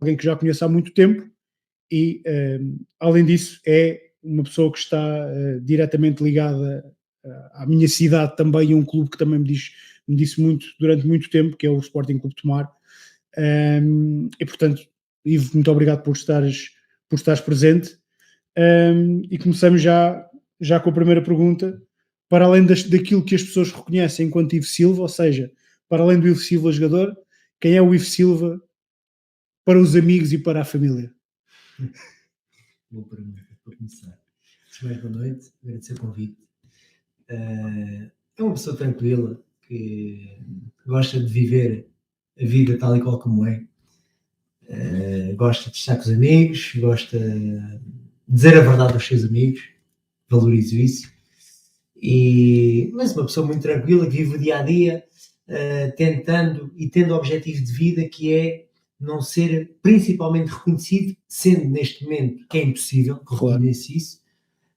alguém que já conheço há muito tempo e, além disso, é uma pessoa que está diretamente ligada à minha cidade também, a um clube que também me disse muito durante muito tempo, que é o Sporting Clube de Tomar. E portanto, Ivo, muito obrigado por estares presente. E começamos já com a primeira pergunta. Para além daquilo que as pessoas reconhecem enquanto Ivo Silva, ou seja, para além do Ivo Silva jogador, quem é o Ivo Silva para os amigos e para a família? Boa pergunta, para começar. Antes de mais, boa noite, agradecer o convite. É uma pessoa tranquila, que gosta de viver a vida tal e qual como é. Gosta de estar com os amigos, gosta de dizer a verdade aos seus amigos, valorizo isso. Mas uma pessoa muito tranquila, que vive o dia a dia, tentando e tendo o objetivo de vida que é não ser principalmente reconhecido, sendo neste momento que é impossível, que Claro. reconheço isso,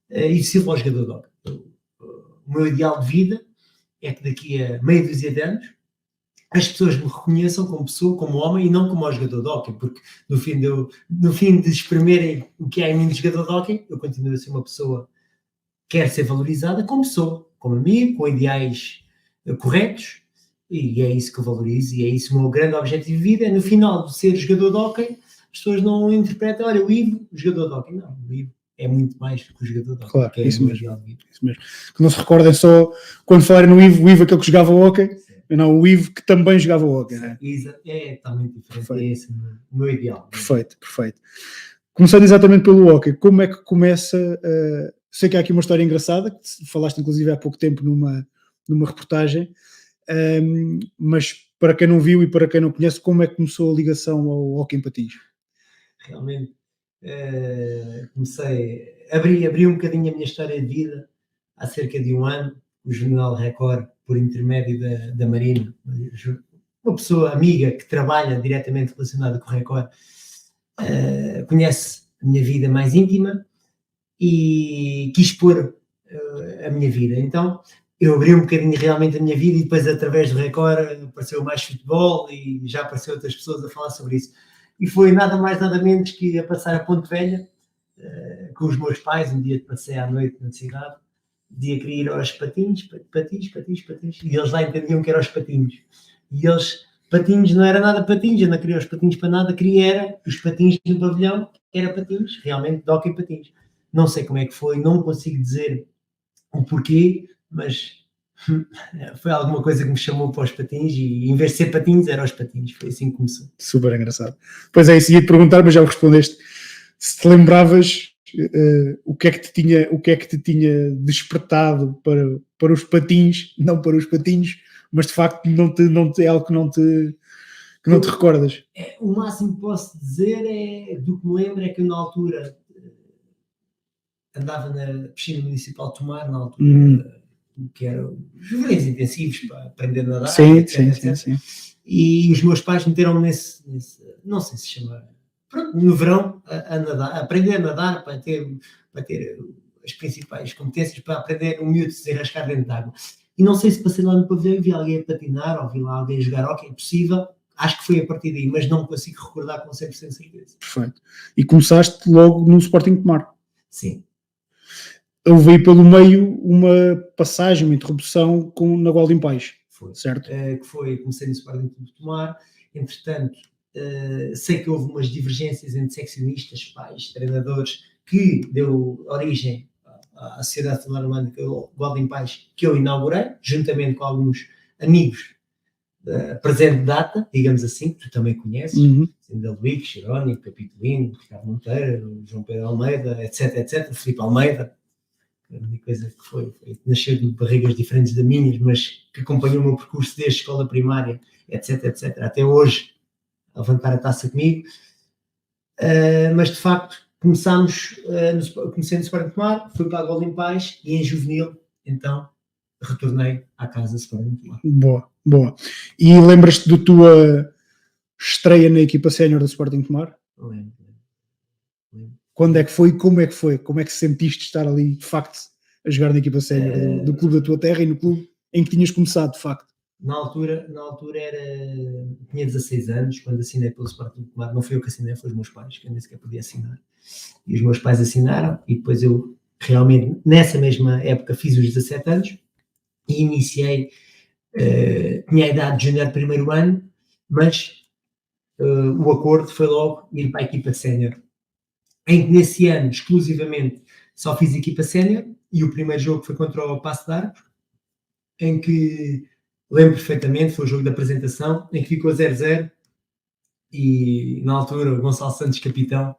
e ser o jogador de hóquei. O meu ideal de vida é que daqui a meia dúzia de anos as pessoas me reconheçam como pessoa, como homem e não como jogador de hóquei, porque no fim de espremerem o que há em mim de jogador de hóquei, eu continuo a ser uma pessoa que quer ser valorizada como pessoa, como amigo, com ideais corretos, e é isso que eu valorizo, e é isso o meu grande objetivo de vida, é no final de ser jogador de hóquei, as pessoas não interpretam, olha, o Ivo, jogador de hóquei. Não, o Ivo é muito mais do que o jogador de hóquei. Claro, Que é isso o mesmo. ideal de vida. Isso mesmo. Que não se recordem só, quando falarem no Ivo, o Ivo aquele que jogava o hóquei, não, o Ivo que também jogava o hóquei. Né? É totalmente diferente, Perfeito. é esse o meu ideal. Perfeito, perfeito. Começando exatamente pelo hóquei, como é que começa... sei que há aqui uma história engraçada, que falaste inclusive há pouco tempo numa reportagem, mas para quem não viu e para quem não conhece, como é que começou a ligação ao hóquei em patins? Realmente, abri um bocadinho a minha história de vida há cerca de um ano, o Jornal Record, por intermédio da Marina, uma pessoa amiga que trabalha diretamente relacionada com o Record, conhece a minha vida mais íntima e quis pôr a minha vida. Então, eu abri um bocadinho realmente a minha vida e depois através do Record apareceu mais futebol e já apareceu outras pessoas a falar sobre isso. E foi nada mais nada menos que a passar a Ponte Velha com os meus pais, um dia passei à noite na cidade, um dia queria ir aos patins, e eles lá entendiam que eram os patins. E eles, patins não era nada patins, eu não queria os patins para nada, queria era os patins no pavilhão, que era patins, realmente de hóquei patins. Não sei como é que foi, não consigo dizer o porquê, mas foi alguma coisa que me chamou para os patins e em vez de ser patins, era os patins. Foi assim que começou. Super engraçado. Pois é, isso ia-te perguntar, mas já o respondeste. Se te lembravas o que é que te tinha despertado para os patins, não para os patins, mas de facto é algo que não te recordas. O máximo que posso dizer do que me lembro é que eu na altura andava na piscina municipal de Tomar, na altura que eram os verões intensivos para aprender a nadar, sim, etc. Sim. E os meus pais meteram-me nesse não sei se chama, pronto, no verão a nadar, a aprender a nadar para ter as principais competências para aprender o miúdo se desenrascar dentro de água. E não sei se passei lá no pavilhão e vi alguém a patinar ou vi lá alguém a jogar hóquei, é possível. Acho que foi a partir daí, mas não me consigo recordar com 100% de certeza. Perfeito. E começaste logo no Sporting de Tomar. Sim. Houve aí pelo meio uma passagem, uma interrupção na Golden Pais. Foi. Certo? Comecei no Sporting Clube de Tomar, entretanto, sei que houve umas divergências entre seccionistas, pais, treinadores, que deu origem à Sociedade Filarmónica Golden Pais, que eu inaugurei, juntamente com alguns amigos presente data, digamos assim, que tu também conheces, Sindel Luís, Jerónimo, Capitolino, Ricardo Monteiro, João Pedro Almeida, etc, Filipe Almeida, a única coisa que foi nascer de barrigas diferentes das minhas, mas que acompanhou o meu percurso desde a escola primária, etc, até hoje, a levantar a taça comigo. Mas de facto, comecei no Sporting de Tomar, fui para a Golden Pais e em juvenil, então, retornei à casa do Sporting de Tomar. Boa. E lembras-te da tua estreia na equipa sénior do Sporting de Tomar? Lembro. Quando é que foi e como é que foi? Como é que sentiste estar ali, de facto, a jogar na equipa sénior do clube da tua terra e no clube em que tinhas começado, de facto? Na altura tinha 16 anos, quando assinei pelo Sporting de Tomar. Não fui eu que assinei, foi os meus pais, que eu nem sequer podia assinar. E os meus pais assinaram, e depois eu realmente, nessa mesma época, fiz os 17 anos e iniciei, tinha a idade de júnior primeiro ano, mas o acordo foi logo ir para a equipa sénior. Em que nesse ano, exclusivamente, só fiz equipa sénior, e o primeiro jogo foi contra o Paço de Arcos, em que lembro perfeitamente, foi o jogo da apresentação, em que ficou 0-0, e na altura o Gonçalo Santos, capitão,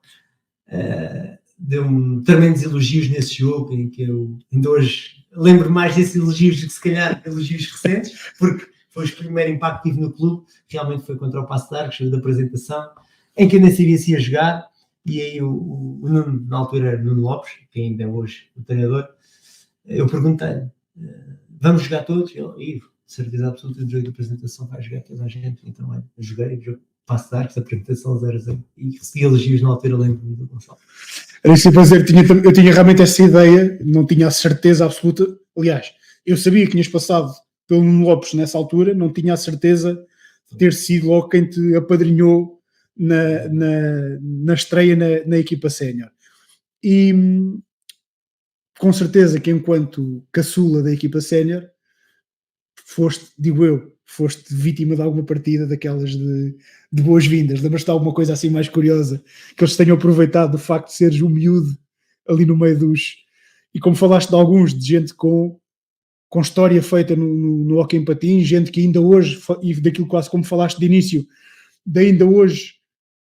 deu-me tremendos elogios nesse jogo, em que eu ainda hoje lembro mais desses elogios do que se calhar elogios recentes, porque foi o primeiro impacto que tive no clube. Realmente foi contra o Paço de Arcos, jogo da apresentação, em que eu nem sabia se ia jogar, e aí o Nuno, na altura era Nuno Lopes, que ainda é hoje o treinador, eu perguntei-lhe, vamos jogar todos? Ele, Ivo, certeza absoluta, no jogo de apresentação vai jogar toda a gente. Então eu joguei, o jogo Paço de Arcos, a apresentação 0-0, e recebi elogios na altura, lembro-me do Gonçalo. Era isso que eu ia dizer, eu tinha realmente essa ideia, não tinha a certeza absoluta. Aliás, eu sabia que tinhas passado pelo Nuno Lopes nessa altura, não tinha a certeza de ter sido logo quem te apadrinhou na estreia na equipa sénior. E com certeza que enquanto caçula da equipa sénior, foste vítima de alguma partida daquelas de boas-vindas. Lembras-te de alguma coisa assim mais curiosa que eles tenham aproveitado do facto de seres um miúdo ali no meio dos... E como falaste de alguns, de gente com história feita no hóquei em patins, gente que ainda hoje, e daquilo quase como falaste de início, de ainda hoje,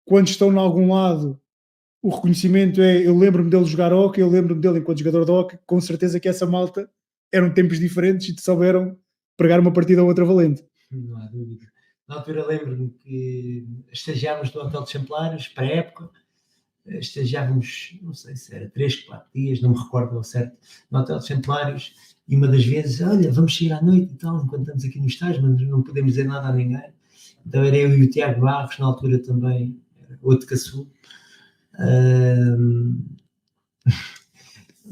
quando estão em algum lado, o reconhecimento é, eu lembro-me dele jogar hóquei, eu lembro-me dele enquanto jogador de hóquei, com certeza que essa malta eram tempos diferentes e te souberam pregar uma partida ou outra valente. Não há dúvida. Na altura lembro-me que estagiávamos no Hotel de Champelares, para a época, estagiávamos, não sei se era 3, 4 dias, não me recordo ao certo, no Hotel de Champelares, e uma das vezes, olha, vamos sair à noite e tal, enquanto estamos aqui no estágio, mas não podemos dizer nada a ninguém. Então era eu e o Tiago Barros, na altura também, outro caçul.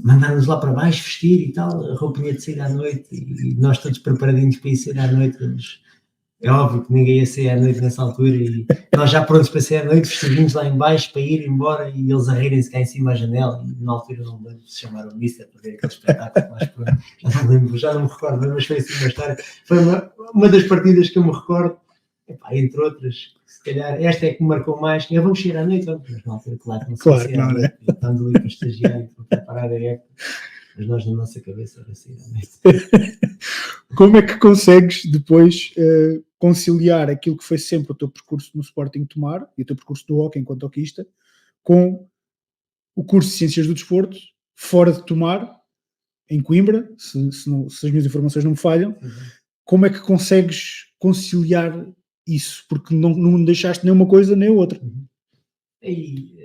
Mandámos lá para baixo vestir e tal, a roupinha de sair à noite, e nós todos preparadinhos para ir sair à noite. Mas é óbvio que ninguém ia sair à noite nessa altura, e nós já prontos para sair à noite, vestidinhos lá em baixo para ir embora, e eles a rirem-se cá em cima à janela, e na altura não me lembro se chamaram o Mister para ver aquele espetáculo, mas pronto, já não me recordo, mas foi assim uma história. Foi uma das partidas que eu me recordo, entre outras, se calhar esta é que me marcou mais. Vamos sair à noite, mas na altura, claro que não se sair à noite, estamos ali para estagiar e para preparar a época, mas nós na nossa cabeça era sair à noite. Como é que consegues depois conciliar aquilo que foi sempre o teu percurso no Sporting Tomar e o teu percurso do hóquei enquanto hoquista com o curso de Ciências do Desporto fora de Tomar, em Coimbra, se as minhas informações não me falham? Como é que consegues conciliar isso? Porque não deixaste nem uma coisa nem outra. Aí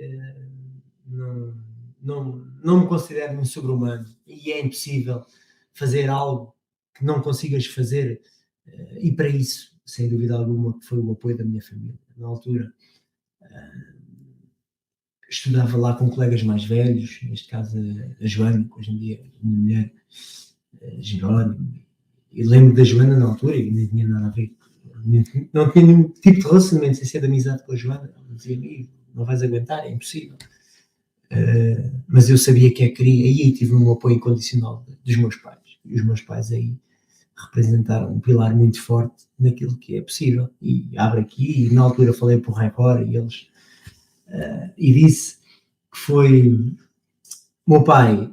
não me considero um sobre-humano, e é impossível fazer algo que não consigas fazer, e para isso, sem dúvida alguma, foi o apoio da minha família. Na altura, estudava lá com colegas mais velhos, neste caso a Joana, que hoje em dia é a minha mulher, Jerónimo, e lembro da Joana na altura, e nem tinha nada a ver, não tinha nenhum tipo de relacionamento sem ser de amizade com a Joana. Ela dizia-me, não vais aguentar, é impossível. Mas eu sabia que queria, e aí tive um apoio incondicional dos meus pais, e os meus pais aí representaram um pilar muito forte naquilo que é possível. E abre aqui, e na altura falei para o Record, e eles e disse que foi meu pai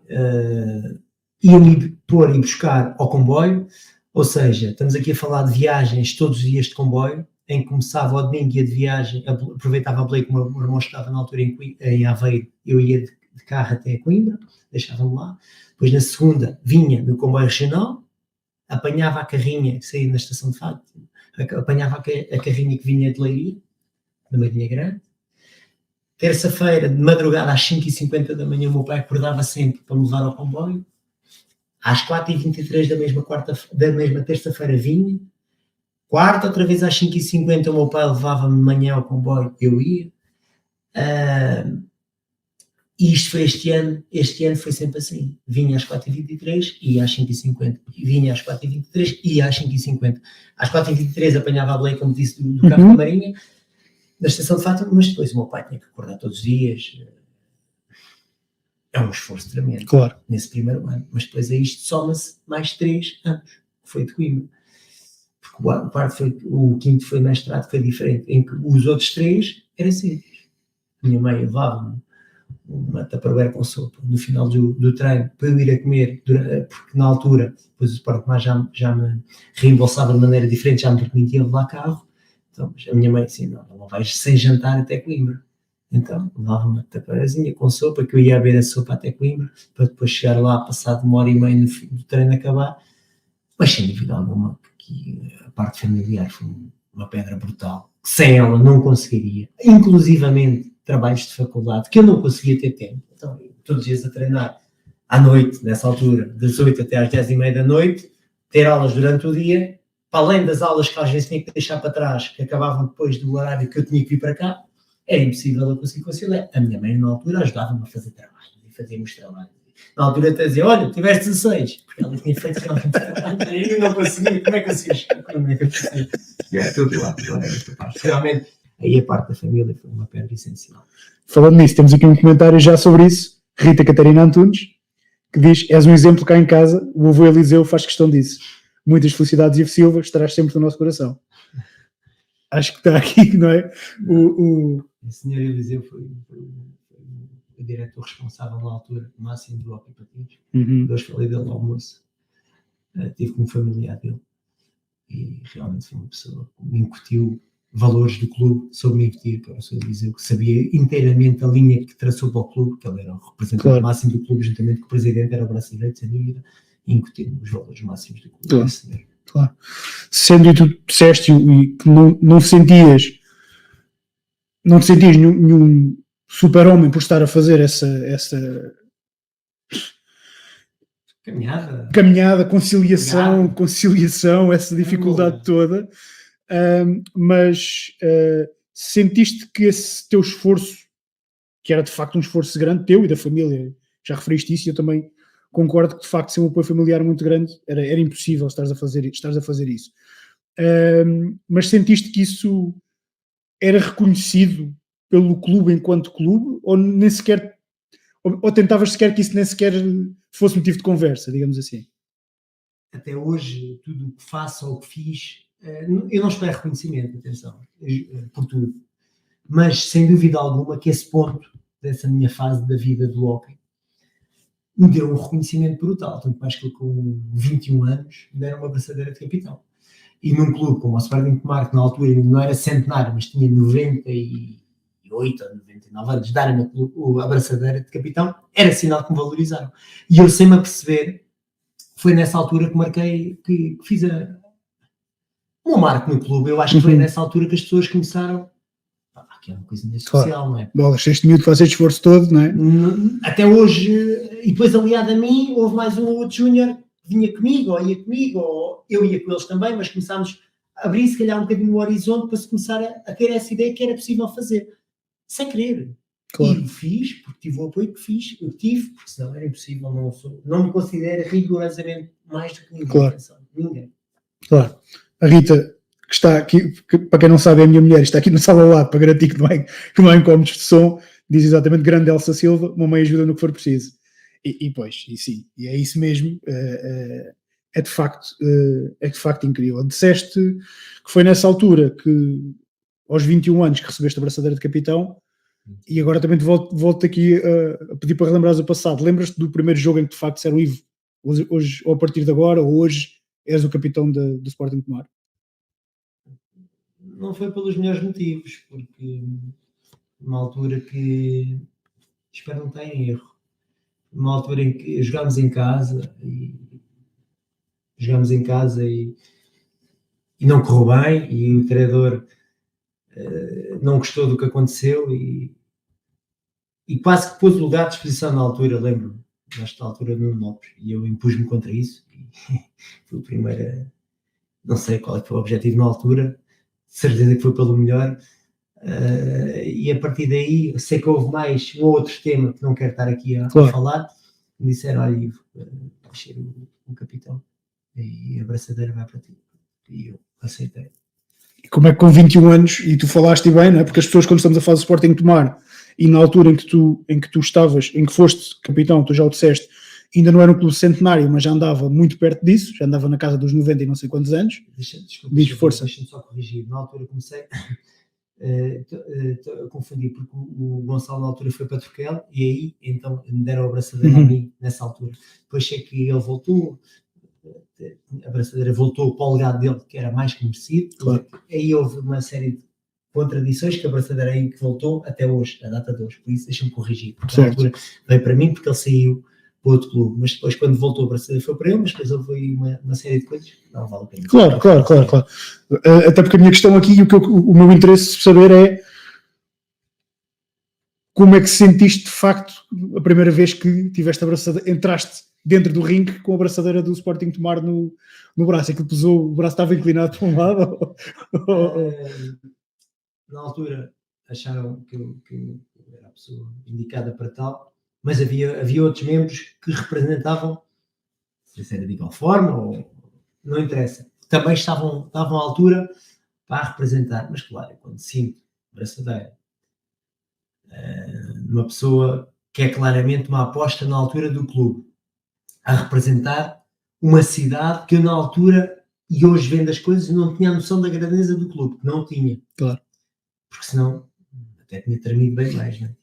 ia-me pôr e buscar ao comboio, ou seja, estamos aqui a falar de viagens todos os dias de comboio, em que começava ao domingo, ia de viagem, aproveitava a Blake, que o meu irmão estava na altura em Aveiro, eu ia de carro até Coimbra, deixava-me lá, depois na segunda vinha no comboio regional, apanhava a carrinha que saía na estação de Fátima, apanhava a carrinha que vinha de Leiria, da Marinha Grande. Terça-feira, de madrugada, às 5h50 da manhã, o meu pai acordava sempre para me levar ao comboio. Às 4h23 da mesma terça-feira vinha. Quarta, outra vez às 5h50, o meu pai levava-me de manhã ao comboio, eu ia. E isto foi este ano foi sempre assim. Vinha às 4h23 e ia às 5h50. E vinha às 4h23 e ia às 5h50. Às 4h23 apanhava a boleia, como disse, do carro da Marinha, da estação de Fátima, mas depois o meu pai tinha que acordar todos os dias. É um esforço tremendo, claro, nesse primeiro ano. Mas depois a isto soma-se mais 3 anos, que foi de Coimbra. Porque o quinto foi mestrado, foi diferente, em que os outros 3 eram cedo. Minha mãe levava-me uma tupperware com sopa no final do treino para eu ir a comer, porque na altura depois o Sport Mais já me reembolsava de maneira diferente, já me permitia levar carro. Então a minha mãe disse, não vais sem jantar até Coimbra. Então levava-me uma tupperwarezinha com sopa, que eu ia beber a sopa até Coimbra, para depois chegar lá, passado 1h30 no fim do treino acabar. Mas sem dúvida alguma que a parte familiar foi uma pedra brutal, que sem ela não conseguiria, inclusivamente trabalhos de faculdade, que eu não conseguia ter tempo. Então, todos os dias a treinar à noite, nessa altura, das 8 até às 10h30 da noite, ter aulas durante o dia, para além das aulas que às vezes tinha que deixar para trás, que acabavam depois do horário que eu tinha que vir para cá, era impossível eu conseguir conciliar. A minha mãe, na altura, ajudava-me a fazer trabalho, e fazíamos trabalho. Na altura até dizia, olha, tiveste 16, porque ela tinha feito realmente trabalho, eu não conseguia, como é que conseguia? É tudo lá, realmente, aí a parte da família foi uma pedra essencial. Falando nisso, temos aqui um comentário já sobre isso, Rita Catarina Antunes, que diz, és um exemplo cá em casa, o avô Eliseu faz questão disso. Muitas felicidades, Ivo Silva, estarás sempre no nosso coração. Acho que está aqui, não é? O senhor Eliseu foi o diretor responsável na altura, o máximo do Hockey Patins. Hoje falei dele no almoço. Tive como familiar dele. E realmente foi uma pessoa que me incutiu valores do clube, soube-me incutir para o senhor Eliseu, que sabia inteiramente a linha que traçou para o clube, que ele era o representante máximo do clube, juntamente com o presidente, era o braço direito, sem dúvida, e incutiu-me os valores máximos do clube. Claro. Sendo que tu disseste que não te sentias nenhum super-homem por estar a fazer essa caminhada, conciliação, essa dificuldade toda, mas sentiste que esse teu esforço, que era de facto um esforço grande teu e da família, já referiste isso, e eu também concordo que de facto sem um apoio familiar muito grande era impossível estares a fazer isso, mas sentiste que isso era reconhecido pelo clube enquanto clube, ou nem sequer, ou tentavas sequer que isso nem sequer fosse motivo de conversa, digamos assim? Até hoje, tudo o que faço ou o que fiz, eu não espero reconhecimento, atenção, por tudo, mas sem dúvida alguma que esse ponto dessa minha fase da vida do hockey me deu um reconhecimento brutal, tanto mais que eu com 21 anos me deram uma abraçadeira de capitão. E num clube como o Sporting de Tomar, que na altura não era centenário, mas tinha 98 ou 99 anos, darem-me a abraçadeira de capitão, era sinal que me valorizaram. E eu, sem me aperceber, foi nessa altura que marquei, que fiz um marco no clube. Eu acho que foi nessa altura que as pessoas começaram, que é uma coisa social, não é? Bolas, este miúdo faz este esforço todo, não é? Até hoje, e depois aliado a mim, houve mais um outro júnior que vinha comigo, ou ia comigo, ou eu ia com eles também, mas começámos a abrir se calhar um bocadinho o horizonte para se começar a ter essa ideia que era possível fazer, sem querer. Claro. E fiz, porque tive o apoio que tive, porque senão era impossível, não me considero rigorosamente mais do que ninguém. Claro. Ninguém. Claro. A Rita, que está aqui, que, para quem não sabe é a minha mulher, está aqui na sala ao lado para garantir que não há incómodos de som, diz exatamente: grande Elsa Silva, mamãe ajuda no que for preciso. E sim, e é isso mesmo, é de facto incrível. Disseste que foi nessa altura que, aos 21 anos, que recebeste a abraçadeira de capitão, e agora também te volto aqui a pedir para relembrares o passado. Lembras-te do primeiro jogo em que de facto disseram: Ivo, hoje, ou a partir de agora, ou hoje és o capitão do Sporting de Tomar? Não foi pelos melhores motivos, porque numa altura que, espero não estar em erro, numa altura em que jogámos em casa e não correu bem, e o treinador não gostou do que aconteceu e quase que pôs o lugar de disposição na altura, lembro-me, nesta altura, no Lopes, e eu impus-me contra isso, e foi o primeiro, não sei qual foi o objetivo na altura, certeza que foi pelo melhor, E a partir daí, sei que houve mais um outro tema que não quero estar aqui a Claro. falar. Me disseram: olha, Ivo, vais ser o capitão e a braçadeira vai para ti. E eu aceitei. Como é que com 21 anos, e tu falaste bem, não é? Porque as pessoas, quando estamos a falar do Sporting Tomar, e na altura em que tu estavas, em que foste capitão, tu já o disseste, ainda não era um clube centenário, mas já andava muito perto disso, já andava na casa dos 90 e não sei quantos anos. Diz, força. Deixa-me só corrigir. Na altura comecei, confundi, porque o Gonçalo na altura foi para Turquel, e aí então me deram a abraçadeira a mim nessa altura. Depois sei que ele voltou, a abraçadeira voltou para o legado dele, que era mais que merecido. Claro. Aí houve uma série de contradições que a abraçadeira aí que voltou até hoje, a data de hoje. Por isso deixa-me corrigir, porque na altura veio para mim porque ele saiu para outro clube, mas depois quando voltou a abraçadeira foi para ele, mas depois houve aí uma série de coisas que não vale a pena. Claro. Até porque a minha questão aqui, o meu interesse de saber é como é que sentiste de facto a primeira vez que tiveste a abraçadeira, entraste dentro do ringue com a abraçadeira do Sporting Tomar no braço, aquilo pesou, o braço estava inclinado para um lado? Na altura acharam que eu era a pessoa indicada para tal, mas havia outros membros que representavam, não sei se era de igual forma ou não interessa, também estavam à altura para representar, mas claro, quando sinto braçadeira uma pessoa que é claramente uma aposta na altura do clube, a representar uma cidade que eu na altura, e hoje vendo as coisas, não tinha a noção da grandeza do clube, não tinha. Claro. Porque senão até tinha tremido bem mais, não é?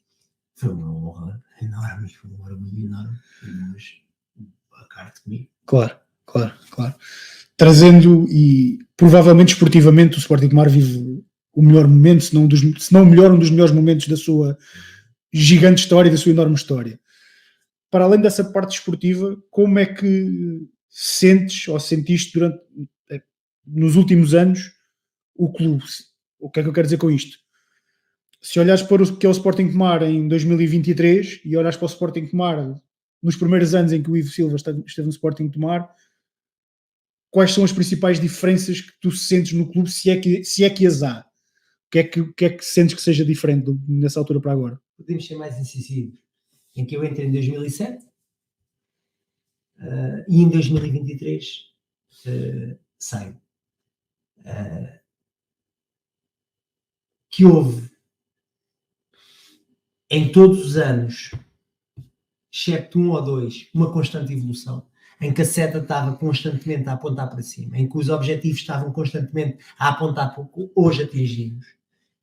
Foi uma honra enorme, foi um orgulho enorme, mas a carta comigo. Claro. Trazendo, e provavelmente esportivamente o Sporting Tomar vive o melhor momento, se não o melhor, um dos melhores momentos da sua gigante história, da sua enorme história. Para além dessa parte esportiva, como é que sentes ou sentiste nos últimos anos o clube? O que é que eu quero dizer com isto? Se olhares para o que é o Sporting Tomar em 2023 e olhares para o Sporting Tomar nos primeiros anos em que o Ivo Silva esteve no Sporting Tomar, quais são as principais diferenças que tu sentes no clube, se é que as há? O que é que sentes que seja diferente nessa altura para agora? Podemos ser mais incisivos. Em que eu entrei em 2007 e em 2023 saio. Que houve em todos os anos, excepto um ou dois, uma constante evolução, em que a seta estava constantemente a apontar para cima, em que os objetivos estavam constantemente a apontar para o que hoje atingimos.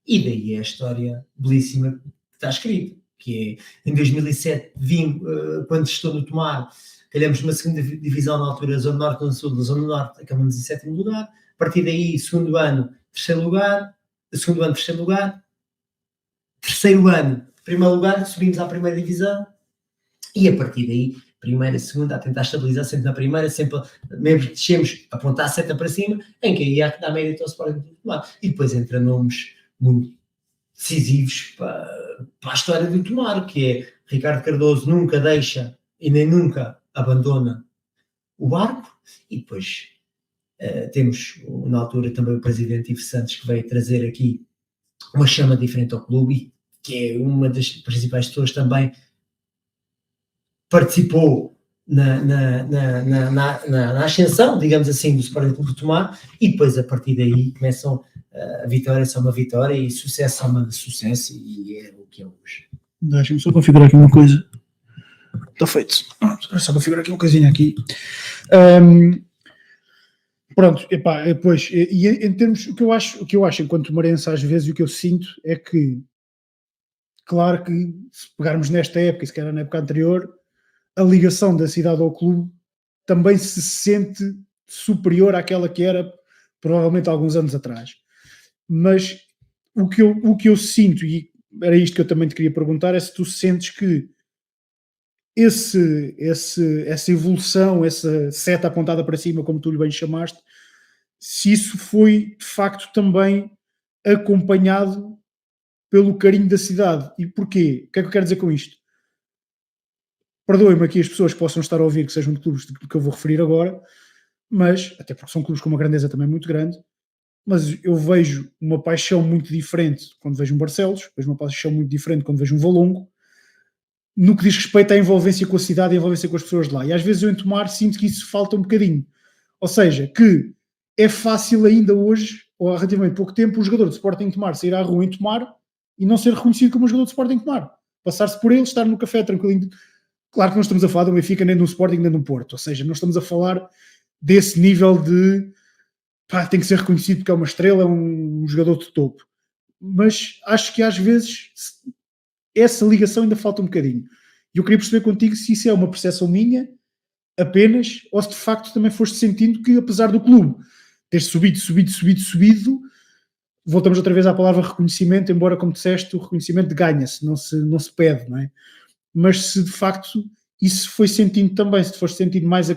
E daí é a história belíssima que está escrita, que é, em 2007 vim, quando estou no Tomar, calhamos uma segunda divisão na altura, Zona Norte, Zona Sul, da Zona Norte, acabamos em sétimo lugar, a partir daí, segundo ano, terceiro lugar, terceiro ano, primeiro lugar, subimos à primeira divisão, e a partir daí, primeira, segunda, a tentar estabilizar sempre na primeira, sempre mesmo descemos, apontar a seta para cima, em que aí há que dar mérito ao Sporting do Tomar. E depois entra nomes muito decisivos para a história do Tomar, que é Ricardo Cardoso nunca deixa e nem nunca abandona o barco, e depois temos na altura também o presidente Ivo Santos, que veio trazer aqui uma chama diferente ao clube, que é uma das principais pessoas também participou na ascensão, digamos assim, do Sporting Clube de Tomar, e depois a partir daí começam a vitória é só uma vitória e sucesso é uma sucesso, e é o que é hoje. Deixa-me só configurar aqui uma coisa. Está feito. Só configurar aqui uma coisinha aqui. Pronto, epá, depois, e em termos, o que eu acho enquanto marense às vezes, e o que eu sinto é que, claro que se pegarmos nesta época e se calhar na época anterior, a ligação da cidade ao clube também se sente superior àquela que era provavelmente há alguns anos atrás. Mas o que eu sinto, e era isto que eu também te queria perguntar, é se tu sentes que essa evolução, essa seta apontada para cima, como tu lhe bem chamaste, se isso foi de facto também acompanhado pelo carinho da cidade. E porquê? O que é que eu quero dizer com isto? Perdoem-me aqui as pessoas que possam estar a ouvir, que sejam de clubes que eu vou referir agora, mas, até porque são clubes com uma grandeza também muito grande, mas eu vejo uma paixão muito diferente quando vejo um Barcelos, vejo uma paixão muito diferente quando vejo um Valongo, no que diz respeito à envolvência com a cidade e à envolvência com as pessoas de lá. E às vezes eu em Tomar sinto que isso falta um bocadinho. Ou seja, que é fácil ainda hoje, ou há relativamente pouco tempo, o jogador de Sporting Tomar sair à rua em Tomar e não ser reconhecido como um jogador de Sporting Tomar. Passar-se por ele, estar no café tranquilinho. Claro que não estamos a falar do Benfica, nem do Sporting, nem do Porto. Ou seja, não estamos a falar desse nível de tem que ser reconhecido porque é uma estrela, é um jogador de topo. Mas acho que às vezes essa ligação ainda falta um bocadinho. E eu queria perceber contigo se isso é uma percepção minha apenas, ou se de facto também foste sentindo que, apesar do clube ter subido, voltamos outra vez à palavra reconhecimento, embora, como disseste, o reconhecimento ganha-se, não se pede, não é? Mas se de facto isso foi sentindo também, se foste sentindo mais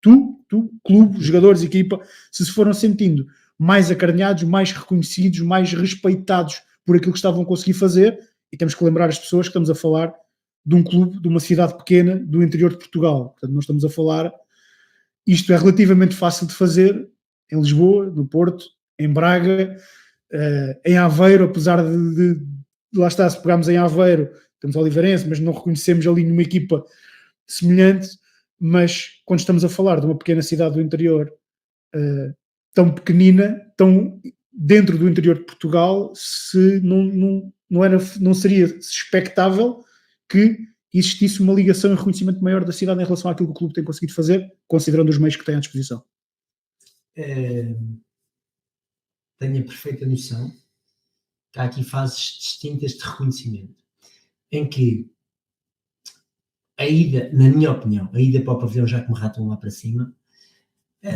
tu, clube, jogadores, equipa, se foram sentindo mais acarinhados, mais reconhecidos, mais respeitados por aquilo que estavam a conseguir fazer, e temos que lembrar as pessoas que estamos a falar de um clube, de uma cidade pequena, do interior de Portugal. Portanto, não estamos a falar... Isto é relativamente fácil de fazer em Lisboa, no Porto, em Braga, em Aveiro, apesar de lá está, se pegarmos em Aveiro, temos Oliveirense, mas não reconhecemos ali numa equipa semelhante, mas quando estamos a falar de uma pequena cidade do interior tão pequenina, tão dentro do interior de Portugal, se não seria expectável que existisse uma ligação e reconhecimento maior da cidade em relação àquilo que o clube tem conseguido fazer, considerando os meios que tem à disposição. Tenho a perfeita noção que há aqui fases distintas de reconhecimento, em que a ida, na minha opinião, a ida para o pavilhão já que me ratam lá para cima,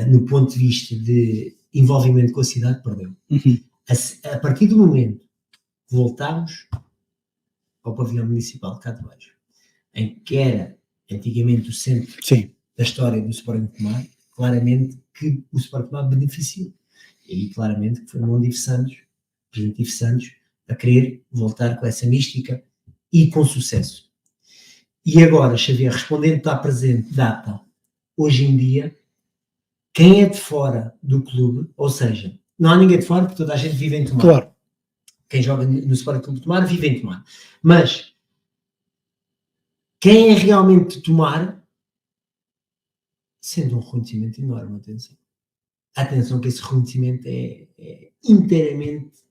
no ponto de vista de envolvimento com a cidade, perdeu. Uhum. A partir do momento que voltámos ao pavilhão municipal de cá de baixo, em que era antigamente o centro da história do Sporting Tomar, claramente que o Sporting Tomar beneficiou. E aí claramente que foi o Divo Santos, presidente Divo Santos, a querer voltar com essa mística e com sucesso. E agora, Xavier, respondendo à presente data, hoje em dia, quem é de fora do clube, ou seja, não há ninguém de fora porque toda a gente vive em Tomar. Claro. Quem joga no Sporting Clube de Tomar vive em Tomar. Mas quem é realmente de Tomar, sendo um reconhecimento enorme, atenção que esse reconhecimento é inteiramente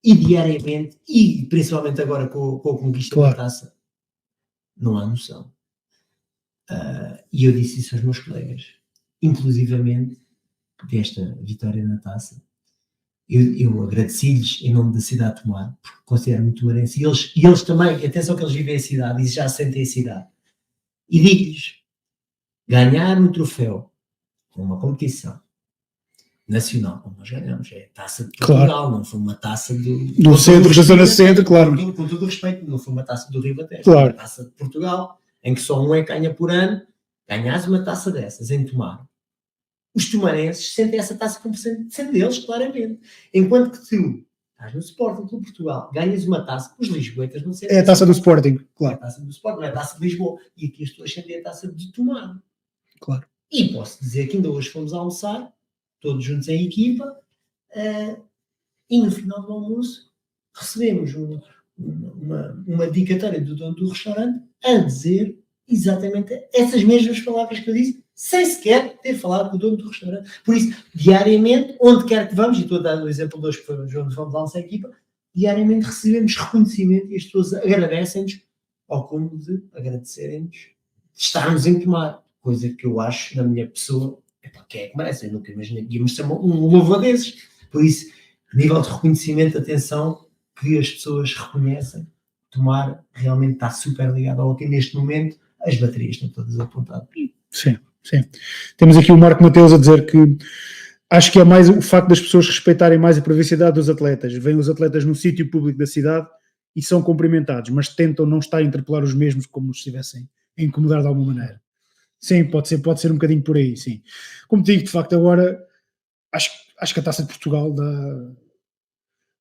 e diariamente, e principalmente agora com a conquista da taça, não há noção. E eu disse isso aos meus colegas, inclusivamente desta vitória na taça. Eu agradeci-lhes em nome da cidade de Tomar, porque considero-me tomarense, e eles também, atenção que eles vivem a cidade e já sentem a cidade. E digo-lhes, ganhar um troféu com uma competição nacional, como nós ganhamos, é a taça de Portugal, não foi uma taça do centro, da zona centro, claro. Com todo o respeito, não foi uma taça do Ribatejo, claro. Foi uma taça de Portugal, em que só um é que ganha por ano. Ganhas uma taça dessas em Tomar, os tomarenses sentem essa taça como sendo deles, claramente. Enquanto que tu estás no Sporting Clube Portugal, ganhas uma taça, os lisboetas não sentem. É a taça do Sporting, claro. É a taça do Sporting, não é a taça de Lisboa. E aqui as pessoas sentem a taça de Tomar. Claro. E posso dizer que ainda hoje fomos almoçar, todos juntos em equipa, e no final do almoço recebemos uma dedicatória do dono do restaurante a dizer exatamente essas mesmas palavras que eu disse, sem sequer ter falado com o dono do restaurante. Por isso, diariamente, onde quer que vamos, e estou a dar o exemplo de hoje que foi o João de Fomos à nossa equipa, diariamente recebemos reconhecimento e as pessoas agradecem-nos ao cúmulo de agradecerem-nos de estarmos em Tomar, coisa que eu acho, na minha pessoa, quem é que merece? Eu nunca imaginei que íamos ser um louvor desses. Por isso, nível de reconhecimento, atenção, que as pessoas reconhecem, Tomar realmente está super ligado ao que neste momento as baterias estão todas apontadas. Sim. Temos aqui o Marco Mateus a dizer que acho que é mais o facto das pessoas respeitarem mais a privacidade dos atletas. Vêm os atletas num sítio público da cidade e são cumprimentados, mas tentam não estar a interpelar os mesmos como se estivessem a incomodar de alguma maneira. Sim, pode ser um bocadinho por aí, sim. Como te digo, de facto, agora acho que a Taça de Portugal dá...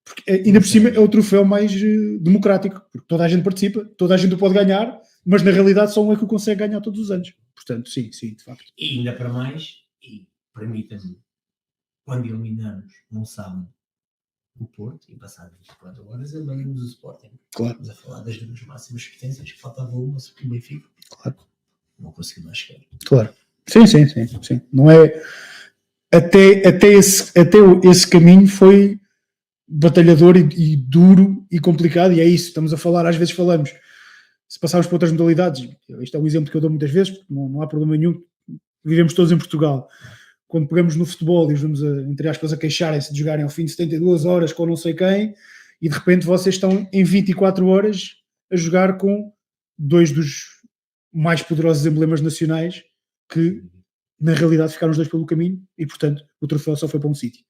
Porque ainda por cima é o troféu mais democrático, porque toda a gente participa, toda a gente o pode ganhar, mas na realidade só um é que o consegue ganhar todos os anos. Portanto, sim, de facto. E ainda para mais, e permita-me, quando eliminamos num sábado o Porto, e passado 24 horas ele manda-nos o Sporting. Claro. Estamos a falar das duas máximas potências, que faltava uma, o Benfica. Claro. Não consegui mais chegar. Claro. Sim. Não é... Até esse caminho foi batalhador e duro e complicado, e é isso, estamos a falar, às vezes falamos, se passarmos para outras modalidades, este é um exemplo que eu dou muitas vezes, porque não há problema nenhum, vivemos todos em Portugal, quando pegamos no futebol e os vamos, entre aspas, a queixarem-se de jogarem ao fim de 72 horas com não sei quem, e de repente vocês estão em 24 horas a jogar com dois dos mais poderosos emblemas nacionais que na realidade ficaram os dois pelo caminho e portanto o troféu só foi para um sítio.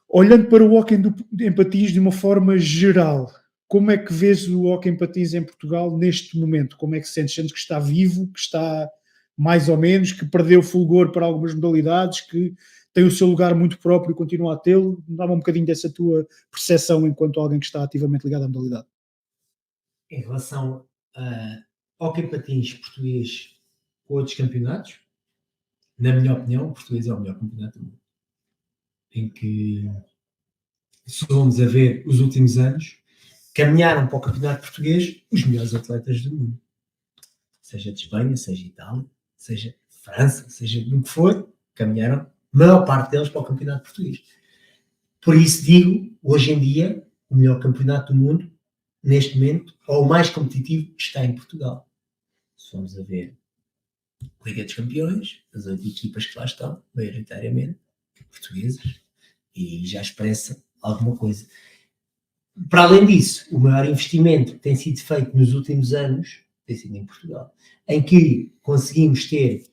Olhando para o hóquei em patins de uma forma geral, como é que vês o hóquei em patins em Portugal neste momento? Como é que sentes? Sentes que está vivo, que está mais ou menos, que perdeu fulgor para algumas modalidades, que tem o seu lugar muito próprio e continua a tê-lo? Dá-me um bocadinho dessa tua percepção enquanto alguém que está ativamente ligado à modalidade. Em relação a hóquei em patins português ou outros campeonatos, na minha opinião, o português é o melhor campeonato do mundo. Em que, se formos a ver os últimos anos, caminharam para o campeonato português os melhores atletas do mundo. Seja de Espanha, seja de Itália, seja de França, seja do que for, caminharam a maior parte deles para o campeonato português. Por isso digo, hoje em dia, o melhor campeonato do mundo, neste momento, ou o mais competitivo, está em Portugal. Se formos a ver Liga dos Campeões, as 8 equipas que lá estão, maioritariamente portuguesas, e já expressa alguma coisa. Para além disso, o maior investimento que tem sido feito nos últimos anos tem sido em Portugal, em que conseguimos ter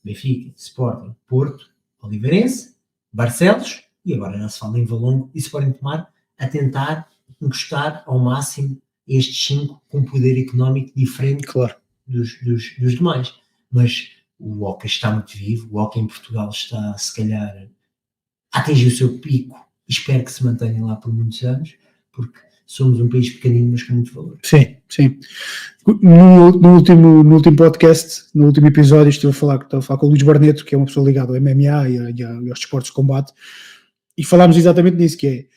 Benfica, Sporting, Porto, Oliveirense, Barcelos, e agora já se fala em Valongo e Sporting Tomar, a tentar encostar ao máximo estes 5 com poder económico diferente, claro, dos demais. Mas o hóquei está muito vivo, o hóquei em Portugal está, se calhar, a atingir o seu pico, e espero que se mantenha lá por muitos anos, porque somos um país pequenino, mas com muito valor. Sim. No último podcast, no último episódio, estive a falar com o Luís Barneto, que é uma pessoa ligada ao MMA e aos desportos de combate, e falámos exatamente nisso, que é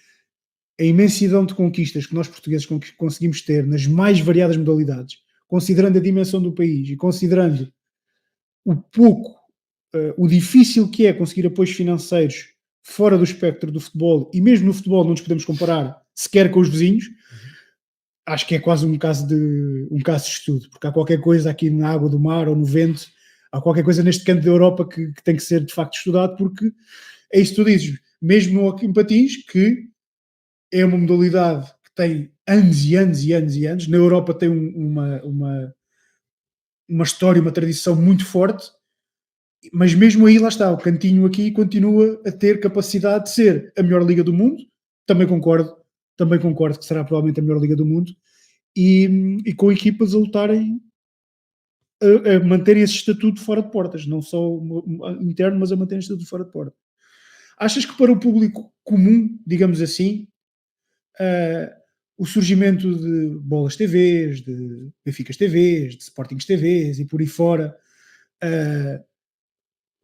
a imensidão de conquistas que nós portugueses conseguimos ter nas mais variadas modalidades, considerando a dimensão do país e considerando o difícil que é conseguir apoios financeiros fora do espectro do futebol, e mesmo no futebol não nos podemos comparar sequer com os vizinhos. Acho que é quase um caso de estudo, porque há qualquer coisa aqui na água do mar ou no vento, há qualquer coisa neste canto da Europa que tem que ser de facto estudado, porque é isso que tu dizes, mesmo no hóquei em patins, que é uma modalidade que tem anos e anos e anos e anos, na Europa tem uma história, uma tradição muito forte, mas mesmo aí, lá está, o cantinho aqui continua a ter capacidade de ser a melhor liga do mundo. Também concordo que será provavelmente a melhor liga do mundo, e com equipas a lutarem a manterem esse estatuto fora de portas, não só interno, mas a manterem esse estatuto fora de portas. Achas que para o público comum, digamos assim, o surgimento de Bolas TVs, de Benficas TVs, de Sportings TVs e por aí fora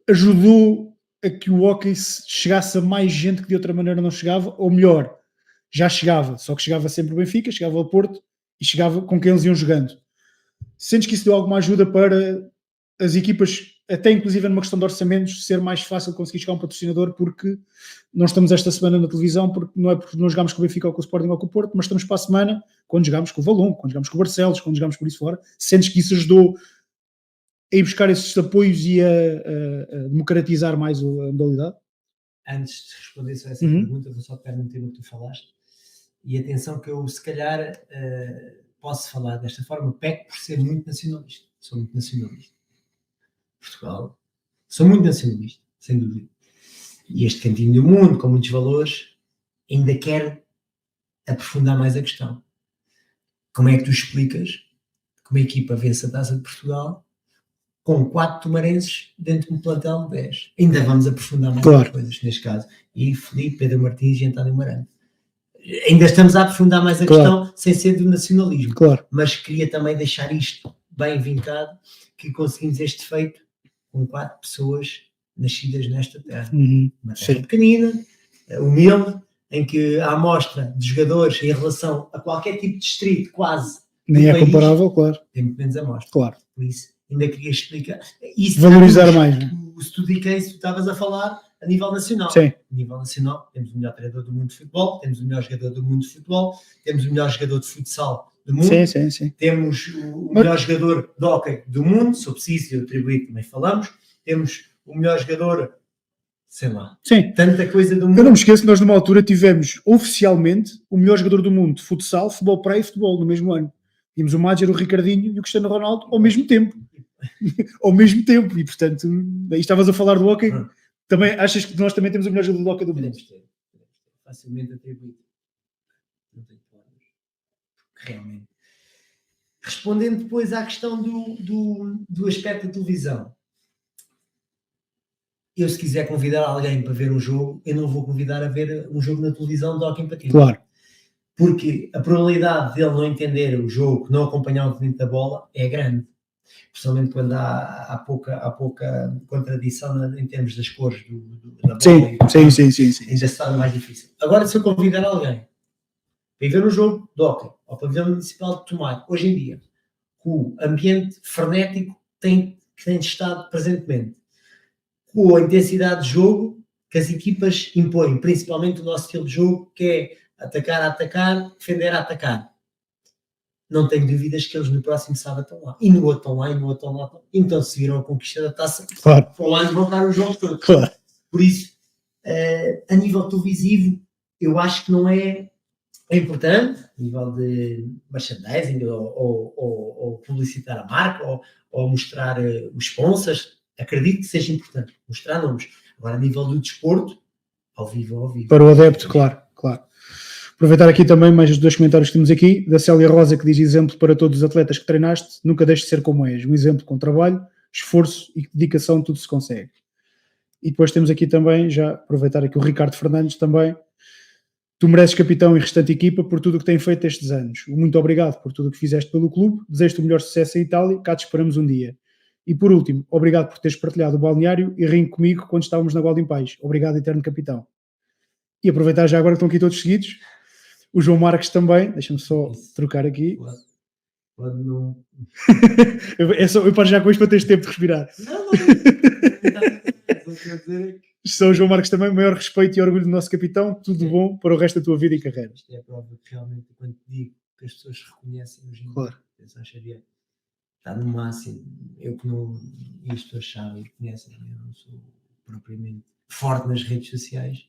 ajudou a que o hóquei chegasse a mais gente que de outra maneira não chegava, ou melhor, já chegava, só que chegava sempre o Benfica, chegava ao Porto e chegava com quem eles iam jogando. Sentes que isso deu alguma ajuda para as equipas, até inclusive numa questão de orçamentos, ser mais fácil conseguir chegar a um patrocinador, porque nós estamos esta semana na televisão, porque não é porque não jogamos com o Benfica ou com o Sporting ou com o Porto, mas estamos para a semana quando jogamos com o Valongo, quando jogamos com o Barcelos, quando jogamos por isso fora. Sentes que isso ajudou a ir buscar esses apoios e a democratizar mais a modalidade? Antes de responder só essa pergunta, vou só pegar num tema que tu falaste, e atenção que eu se calhar posso falar desta forma, peco por ser muito nacionalista. Sou muito nacionalista. Portugal, sou muito nacionalista, sem dúvida. E este cantinho do mundo, com muitos valores, ainda quero aprofundar mais a questão. Como é que tu explicas que uma equipa vence a Taça de Portugal com 4 tomarenses dentro de um plantel de 10? Ainda vamos aprofundar mais as coisas neste caso. E Filipe, Pedro Martins e António Marante. Ainda estamos a aprofundar mais a questão, sem ser do nacionalismo. Mas queria também deixar isto bem vincado, que conseguimos este feito com 4 pessoas nascidas nesta terra. Uma terra pequenina, humilde, em que a amostra de jogadores em relação a qualquer tipo de distrito, quase, Nem do é país, comparável, claro. tem muito menos amostra. Claro. Por isso, ainda queria explicar. Isso Valorizar mais. O study case que tu estavas a falar a nível nacional. Sim. A nível nacional, temos o melhor treinador do mundo de futebol, temos o melhor jogador do mundo de futebol, temos o melhor jogador de futsal do mundo, Sim. temos o melhor jogador de hóquei do mundo, se eu preciso atribuir, também falamos, temos o melhor jogador, sei lá, Sim. tanta coisa do mundo. Eu não me esqueço que nós numa altura tivemos oficialmente o melhor jogador do mundo de futsal, futebol praia e futebol no mesmo ano. Tínhamos o Madger, o Ricardinho e o Cristiano Ronaldo ao mesmo tempo. Ao mesmo tempo. E portanto, aí estavas a falar do hóquei. Também, achas que nós também temos o melhor jogador de hóquei do mundo? Podemos ter. Facilmente atribuído. Não tenho palavras. Realmente. Respondendo depois à questão do aspecto da televisão. Eu, se quiser convidar alguém para ver um jogo, eu não vou convidar a ver um jogo na televisão de hóquei em patins. Claro. Porque a probabilidade dele não entender o jogo, não acompanhar o movimento da bola, é grande. Principalmente quando há pouca contradição em termos das cores da bola. Sim. Ainda se torna mais difícil. Agora, se eu convidar alguém para ir ver um jogo de hóquei, ou para ver o Municipal de Tomar, hoje em dia, com o ambiente frenético que tem estado presentemente, com a intensidade de jogo que as equipas impõem, principalmente o nosso estilo de jogo, que é atacar a atacar, defender a atacar. Não tenho dúvidas que eles no próximo sábado estão lá. E no outro estão lá, e no outro estão lá. Então, se viram a conquista da taça, claro, vão lá e vão dar os jogos todos. Claro. Por isso, a nível televisivo, eu acho que não é importante, a nível de merchandising, ou publicitar a marca, ou mostrar os sponsors. Acredito que seja importante mostrar nomes. Agora, a nível do desporto, ao vivo. Para o adepto, claro. Aproveitar aqui também mais os 2 comentários que temos aqui, da Célia Rosa, que diz: exemplo para todos os atletas que treinaste, nunca deixes de ser como és. Um exemplo com trabalho, esforço e dedicação, tudo se consegue. E depois temos aqui também, já aproveitar aqui o Ricardo Fernandes também: tu mereces capitão e restante equipa por tudo o que tem feito estes anos. Muito obrigado por tudo o que fizeste pelo clube, desejo-te o melhor sucesso em Itália, cá te esperamos um dia. E por último, obrigado por teres partilhado o balneário e rindo comigo quando estávamos na Golden Pais. Obrigado, eterno capitão. E aproveitar já agora que estão aqui todos seguidos, o João Marques também, deixa-me só trocar aqui. Pode não. Eu paro já com isto para teres tempo de respirar. Não. Sou o João Marques também, maior respeito e orgulho do nosso capitão, tudo bom para o resto da tua vida e carreira. Isto é a prova que realmente, quando te digo que as pessoas reconhecem hoje em dia, claro. Pensar, Xavier, está no máximo. Eu que não, e as pessoas sabem e conhecem, eu não sou propriamente forte nas redes sociais,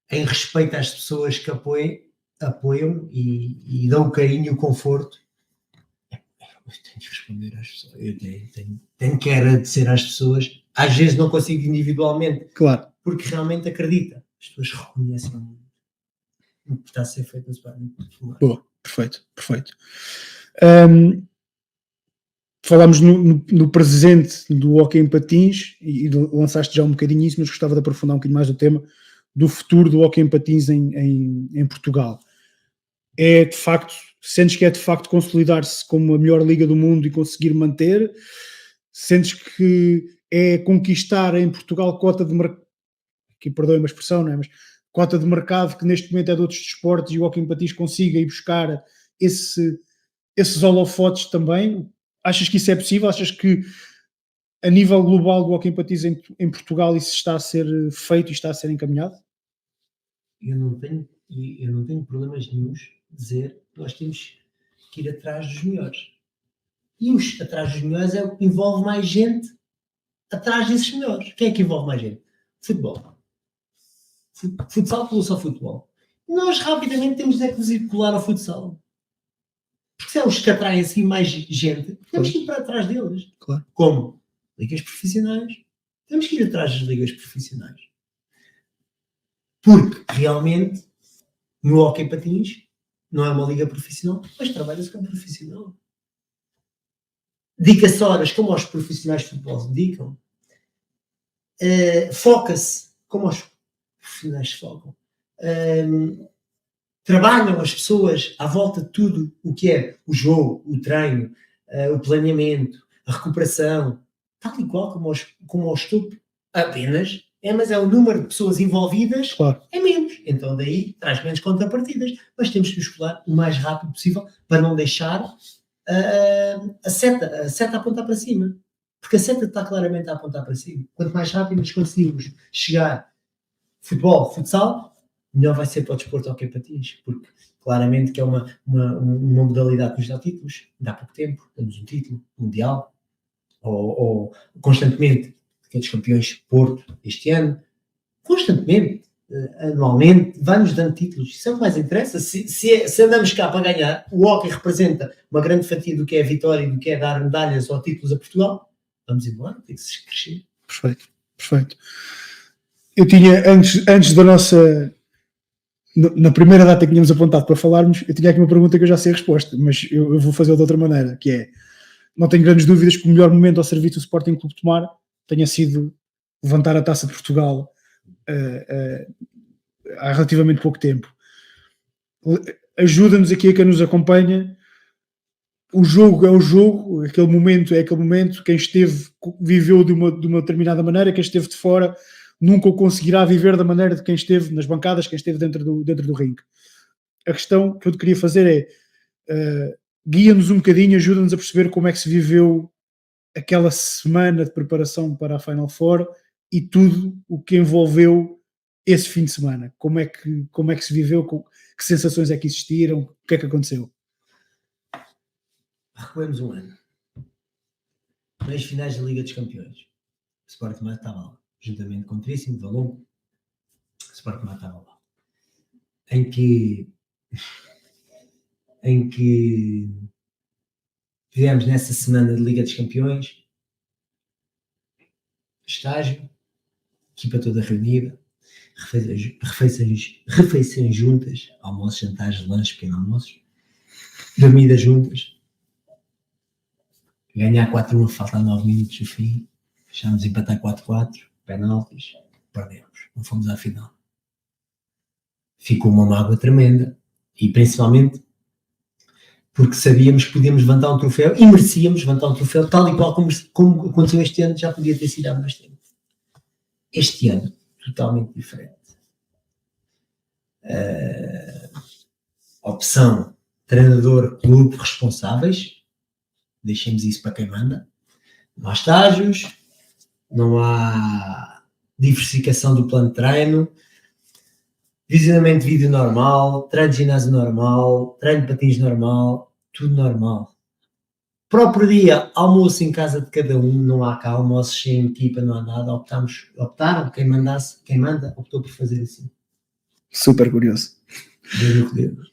em respeito às pessoas que apoiam e dão o carinho e o conforto. Eu tenho que responder às pessoas, eu tenho que agradecer às pessoas, às vezes não consigo individualmente, claro, porque realmente acredita, as pessoas reconhecem o que está a ser feito no Sporting. Boa, perfeito. Falámos no presente do hóquei em patins e lançaste já um bocadinho isso, mas gostava de aprofundar um bocadinho mais o tema do futuro do hóquei em patins em Portugal. É de facto, sentes que é de facto consolidar-se como a melhor liga do mundo e conseguir manter? Sentes que é conquistar em Portugal cota de mercado, que perdoem a expressão, não é? Mas cota de mercado que neste momento é de outros desportos e o hóquei em patins consiga ir buscar esses holofotes também? Achas que isso é possível? Achas que a nível global do hóquei em patins em Portugal isso está a ser feito e está a ser encaminhado? Eu não tenho problemas nenhuns de dizer que nós temos que ir atrás dos melhores. E os atrás dos melhores é o que envolve mais gente atrás desses melhores. Quem é que envolve mais gente? Futebol. Futsal pelo só futebol. Nós rapidamente temos que nos ir colar ao futsal. Porque se é os que atraem assim mais gente, temos que ir para trás deles. Claro. Como? Ligas profissionais. Temos que ir atrás das ligas profissionais. Porque realmente no hóquei patins não é uma liga profissional, mas trabalha-se como profissional. Dedica-se horas como os profissionais de futebol se dedicam. Foca-se como os profissionais se focam. Trabalham as pessoas à volta de tudo o que é o jogo, o treino, o planeamento, a recuperação, tal e qual como ao estudo, apenas mas é o número de pessoas envolvidas, Claro. é menos. Então daí traz menos contrapartidas. Mas temos que escolar o mais rápido possível para não deixar a seta a apontar para cima. Porque a seta está claramente a apontar para cima. Quanto mais rápido nos conseguimos chegar futebol, futsal, melhor vai ser para o desporto hockey patins, porque claramente que é uma modalidade que nos dá títulos. Dá pouco tempo, temos um título mundial, ou constantemente, que dos campeões Porto este ano, constantemente, anualmente, vai-nos dando títulos. Isso é o que mais interessa. Se andamos cá para ganhar, o hockey representa uma grande fatia do que é a vitória e do que é dar medalhas ou títulos a Portugal, vamos embora, tem que se crescer. Perfeito. Eu tinha, antes da nossa... Na primeira data que tínhamos apontado para falarmos, eu tinha aqui uma pergunta que eu já sei a resposta, mas eu vou fazer de outra maneira, que é, não tenho grandes dúvidas que o melhor momento ao serviço do Sporting Clube de Tomar tenha sido levantar a Taça de Portugal há relativamente pouco tempo. Ajuda-nos aqui a quem nos acompanha. O jogo é o jogo, aquele momento é aquele momento. Quem esteve, viveu de uma determinada maneira, quem esteve de fora nunca o conseguirá viver da maneira de quem esteve nas bancadas, quem esteve dentro do ringue. A questão que eu te queria fazer é, guia-nos um bocadinho, ajuda-nos a perceber como é que se viveu aquela semana de preparação para a Final Four e tudo o que envolveu esse fim de semana. Como é que se viveu, que sensações é que existiram, o que é que aconteceu? Recuemos um ano. Meias finais da Liga dos Campeões. O Sporting Tomar estava lá, juntamente com Tríssimo, Valongo. O Sporting Tomar estava lá. Em que fizemos nessa semana de Liga dos Campeões estágio, equipa toda reunida, refeições juntas, almoços, jantares, lanches, pequenos almoços, dormidas juntas, ganhar 4-1, faltar 9 minutos do fim, deixámos empatar 4-4, penaltis, perdemos, não fomos à final. Ficou uma mágoa tremenda, e principalmente porque sabíamos que podíamos levantar um troféu e merecíamos levantar um troféu tal e qual como aconteceu este ano, já podia ter sido há mais tempo. Este ano, totalmente diferente. Opção, treinador, clube, responsáveis, deixemos isso para quem manda. Não há estágios, não há diversificação do plano de treino, visionamento de vídeo normal, treino de ginásio normal, treino de patins normal, tudo normal. Próprio dia, almoço em casa de cada um, não há cá almoços sem equipa, não há nada. Optaram, quem manda, optou por fazer assim. Super curioso. Deus.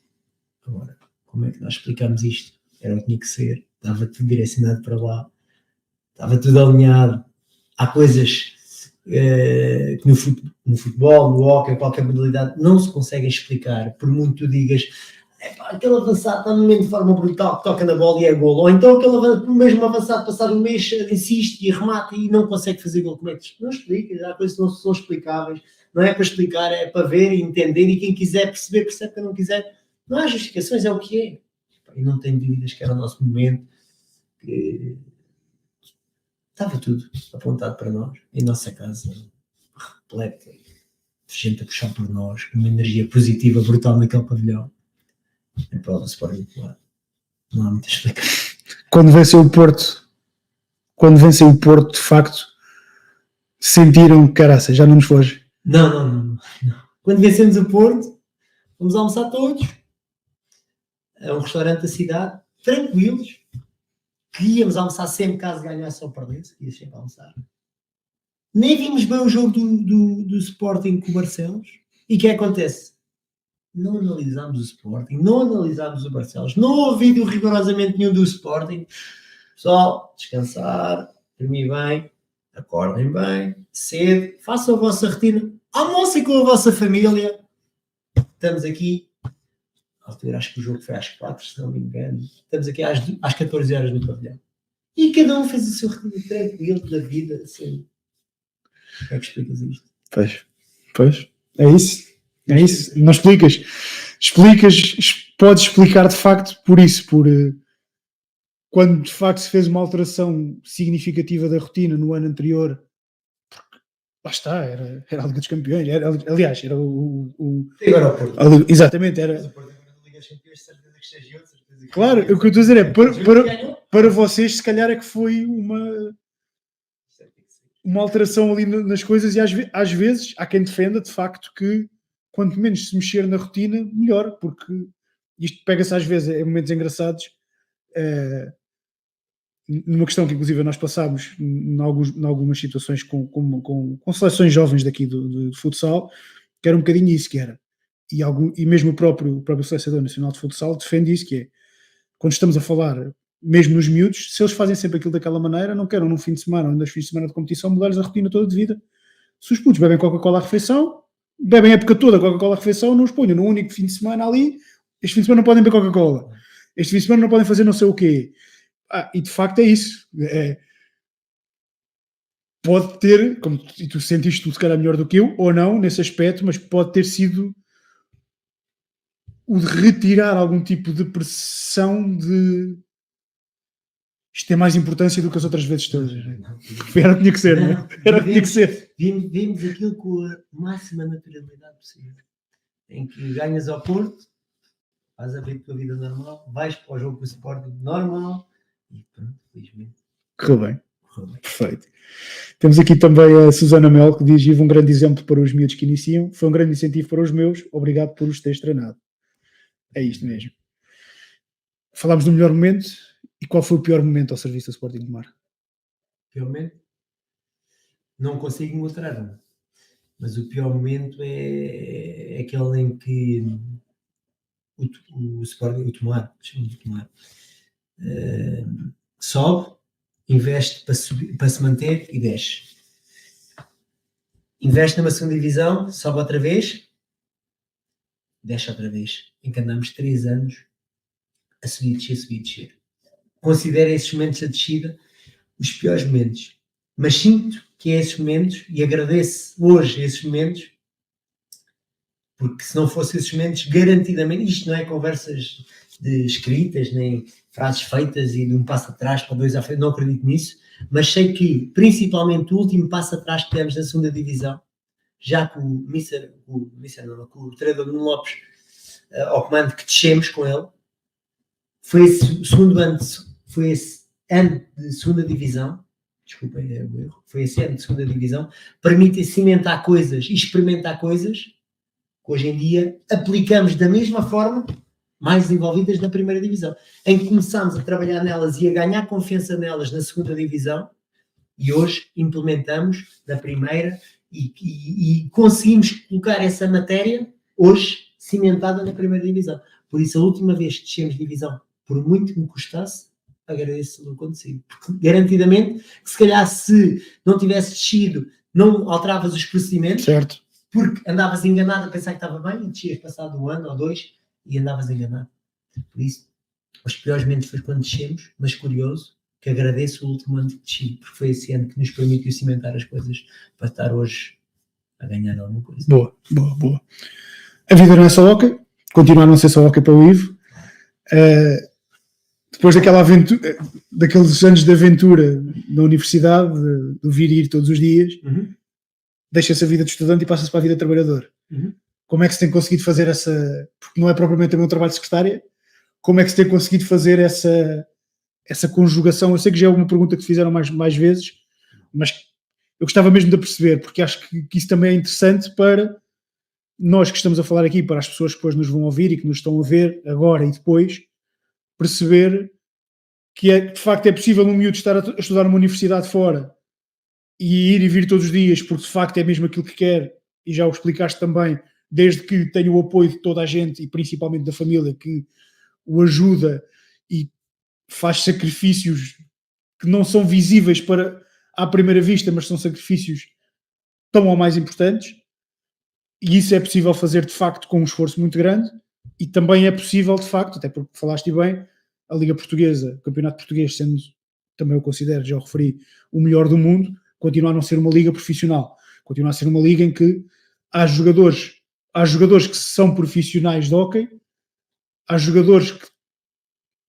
Agora, como é que nós explicamos isto? Era o que tinha que ser, estava tudo direcionado para lá, estava tudo alinhado. Há coisas que no futebol, no hóquei, qualquer modalidade, não se conseguem explicar, por muito tu digas, aquele avançado está no momento de forma brutal, que toca na bola e é golo, ou então aquele mesmo avançado passar um mês, insiste e remata e não consegue fazer golo. Como é que não explica? Há coisas que não são explicáveis, não é para explicar, é para ver e entender, e quem quiser perceber, percebe, quem não quiser, não há justificações, é o que é. E não tenho dúvidas que era o nosso momento, que estava tudo apontado para nós, em nossa casa, repleta, de gente a puxar por nós, uma energia positiva brutal naquele pavilhão. Em prol do Sporting, não há muita explicação. Quando venceu o Porto, de facto, sentiram que, caraca, já não nos foge. Não. Quando vencemos o Porto, fomos almoçar todos a um restaurante da cidade, tranquilos, que íamos almoçar sempre caso ganhasse ou perdesse, ia sempre almoçar. Nem vimos bem o jogo do Sporting com o Barcelos. E o que acontece? Não analisámos o Sporting, não analisámos o Barcelos, não houve vídeo rigorosamente nenhum do Sporting. Pessoal, descansar, dormir bem, acordem bem, cedo, façam a vossa rotina, almocem com a vossa família. Estamos aqui, à altura, acho que o jogo foi às 4, se não me engano. Estamos aqui às 14 horas no pavilhão. E cada um fez o seu rotina tranquilo da vida, assim. Como é que explicas isto? Pois, é isso. Não explicas, podes explicar de facto por isso, quando de facto se fez uma alteração significativa da rotina no ano anterior, lá está, era a Liga dos Campeões, aliás, era E agora o Porto. Exatamente, era. Mas o Porto agora na Liga dos Campeões, certeza que estagiou, certeza que Claro, o que eu estou a dizer é, para vocês, se calhar é que foi uma alteração ali nas coisas, e às vezes há quem defenda, de facto, que quanto menos se mexer na rotina, melhor, porque isto pega-se às vezes em momentos engraçados, numa questão que inclusive nós passámos em algumas situações com seleções jovens daqui do futsal, que era um bocadinho isso, que era, e mesmo o próprio selecionador nacional de futsal defende isso, que é, quando estamos a falar mesmo nos miúdos, se eles fazem sempre aquilo daquela maneira, não queiram num fim de semana ou em 2 fins de semana de competição mudar-lhes a rotina toda de vida. Se os putos bebem Coca-Cola à refeição, bebem a época toda Coca-Cola à refeição, não os ponham num único fim de semana ali, este fim de semana não podem beber Coca-Cola, este fim de semana não podem fazer não sei o quê. E de facto é isso. Pode ter, e tu sentiste tu se calhar melhor do que eu, ou não, nesse aspecto, mas pode ter sido o de retirar algum tipo de pressão de isto tem mais importância do que as outras vezes todas. Era o que tinha que ser, não é? Era o que tinha que ser. Vimos aquilo com a máxima naturalidade possível. Em que ganhas ao Porto, vais a ver a tua vida normal, vais para o jogo com o Sporting normal e pronto, felizmente. Correu bem. Perfeito. Temos aqui também a Susana Mel, que diz: "Ivo, um grande exemplo para os miúdos que iniciam, foi um grande incentivo para os meus, obrigado por os teres treinado." É isto mesmo. Falámos do melhor momento, e qual foi o pior momento ao serviço do Sporting de Mar? Pior momento? Não consigo mostrar, mas o pior momento é aquele em que o Sporting, o Tomar, sobe, investe para se manter e desce. Investe numa segunda divisão, sobe outra vez, desce outra vez. Em que andamos 3 anos a subir, descer. Considero esses momentos da descida os piores momentos. Mas sinto que é esses momentos, e agradeço hoje esses momentos, porque se não fossem esses momentos, garantidamente, isto não é conversas escritas, nem frases feitas e de um passo atrás para 2 à frente, não acredito nisso, mas sei que, principalmente, o último passo atrás que demos na segunda divisão, já com o treinador Nuno Lopes ao comando, que descemos com ele, foi esse ano de segunda divisão, desculpem, é o erro, foi esse ano de segunda divisão, permite cimentar coisas e experimentar coisas que hoje em dia aplicamos da mesma forma, mais desenvolvidas na primeira divisão, em que começámos a trabalhar nelas e a ganhar confiança nelas na segunda divisão, e hoje implementamos na primeira e conseguimos colocar essa matéria hoje cimentada na primeira divisão. Por isso, a última vez que descemos divisão, por muito que me custasse, agradeço o acontecido. Porque, garantidamente, que se calhar se não tivesse descido, não alteravas os procedimentos, certo, porque andavas enganado a pensar que estava bem e descias passado 1 ano ou 2 e andavas enganado. Por isso, os piores momentos foi quando descemos, mas curioso, que agradeço o último ano que desci, porque foi esse ano que nos permitiu cimentar as coisas para estar hoje a ganhar alguma coisa. Boa. A vida não é só hockey, continua a não ser só hockey para o Ivo. Depois daquela aventura, daqueles anos de aventura na universidade, de vir e ir todos os dias, deixa-se a vida de estudante e passa-se para a vida de trabalhador. Como é que se tem conseguido fazer essa... Porque não é propriamente também um trabalho de secretária. Como é que se tem conseguido fazer essa conjugação? Eu sei que já é uma pergunta que te fizeram mais vezes, mas eu gostava mesmo de perceber, porque acho que isso também é interessante para nós que estamos a falar aqui, para as pessoas que depois nos vão ouvir e que nos estão a ver agora e depois, perceber que de facto é possível um miúdo estar a estudar numa universidade fora e ir e vir todos os dias, porque de facto é mesmo aquilo que quer, e já o explicaste também, desde que tenha o apoio de toda a gente e principalmente da família que o ajuda e faz sacrifícios que não são visíveis à primeira vista, mas são sacrifícios tão ou mais importantes, e isso é possível fazer de facto com um esforço muito grande, e também é possível de facto, até porque falaste bem, a Liga Portuguesa, o Campeonato Português, sendo, também eu considero, já o referi, o melhor do mundo, continua a não ser uma liga profissional, continua a ser uma liga em que há jogadores que são profissionais de hóquei, há jogadores que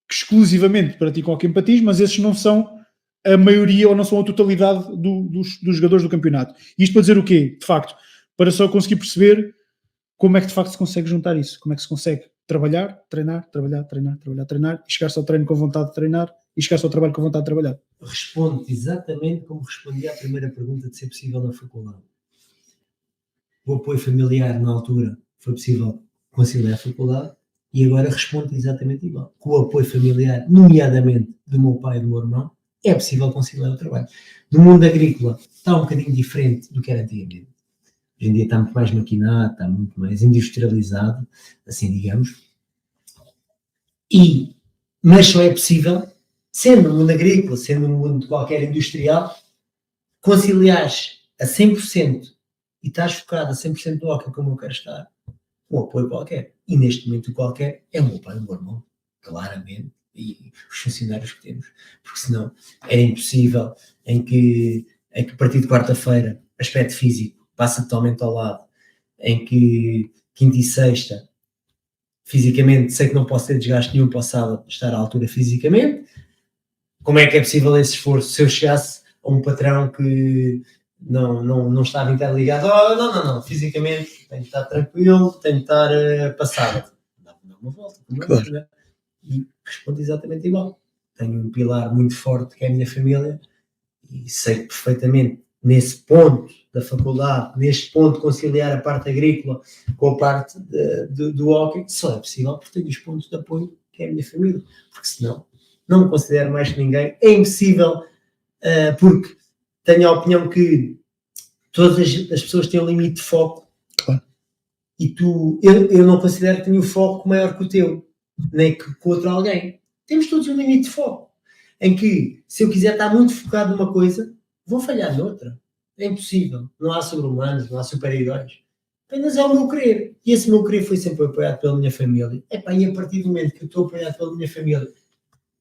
exclusivamente praticam hóquei em patins, mas esses não são a maioria ou não são a totalidade dos jogadores do campeonato. Isto para dizer o quê? De facto, para só conseguir perceber como é que de facto se consegue juntar isso, como é que se consegue trabalhar, treinar, trabalhar, treinar, trabalhar, treinar, e chegar-se ao treino com vontade de treinar, e chegar-se ao trabalho com vontade de trabalhar. Responde exatamente como respondi à primeira pergunta de ser possível na faculdade. O apoio familiar na altura foi possível conciliar a faculdade e agora responde exatamente igual. Com o apoio familiar, nomeadamente do meu pai e do meu irmão, é possível conciliar o trabalho. No mundo agrícola está um bocadinho diferente do que era antigamente. Hoje em dia está muito mais maquinado, está muito mais industrializado, assim digamos. Mas só é possível, sendo no mundo agrícola, sendo no mundo de qualquer industrial, conciliares a 100% e estás focado a 100% no hockey como eu quero estar, um apoio qualquer. E neste momento o qualquer é o meu pai e o meu irmão, claramente, e os funcionários que temos. Porque senão era impossível em que a partir de quarta-feira, aspecto físico passa totalmente ao lado, em que quinta e sexta, fisicamente, sei que não posso ter desgaste nenhum para o sábado, estar à altura fisicamente. Como é que é possível esse esforço se eu chegasse a um patrão que não estava interligado? Não, fisicamente tenho que estar tranquilo, tenho que estar passado. Dá uma volta. Claro. E respondo exatamente igual. Tenho um pilar muito forte que é a minha família e sei perfeitamente nesse ponto da faculdade, neste ponto de conciliar a parte agrícola com a parte do hockey, só é possível porque tenho os pontos de apoio que é a minha família, porque senão não me considero mais que ninguém, é impossível, porque tenho a opinião que todas as pessoas têm um limite de foco, claro. E eu não considero que tenho um foco maior que o teu, nem que com outro alguém. Temos todos um limite de foco, em que se eu quiser estar muito focado numa coisa, vou falhar noutra. É impossível. Não há sobre-humanos, não há super-heróis. Apenas é o meu querer. E esse meu querer foi sempre apoiado pela minha família. E a partir do momento que eu estou apoiado pela minha família,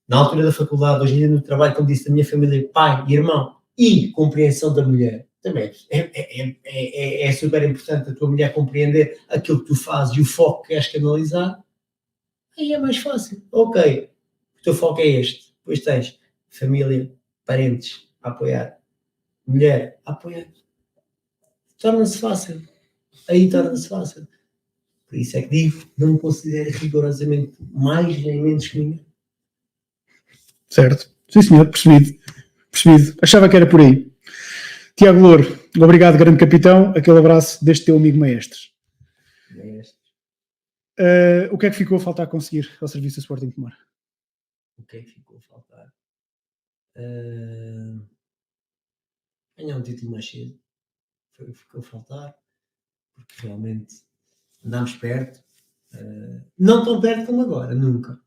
na altura da faculdade, hoje em dia no trabalho, como disse, da minha família, pai e irmão, e compreensão da mulher, também é super importante a tua mulher compreender aquilo que tu fazes e o foco que queres canalizar, aí é mais fácil. Ok, o teu foco é este. Depois tens família, parentes a apoiar, mulher a apoiar. Torna-se fácil. Aí torna-se fácil. Por isso é que digo, não me considero rigorosamente mais nem menos que ninguém. Certo. Sim, senhor, percebido. Achava que era por aí. Tiago Louro, obrigado, grande capitão. Aquele abraço deste teu amigo Maestres. O que é que ficou a faltar conseguir ao serviço do Sporting Pomar? O que é que ficou a faltar? Ganhar um título mais cedo. Foi o que ficou a faltar. Porque realmente andámos perto. Não tão perto como agora, nunca.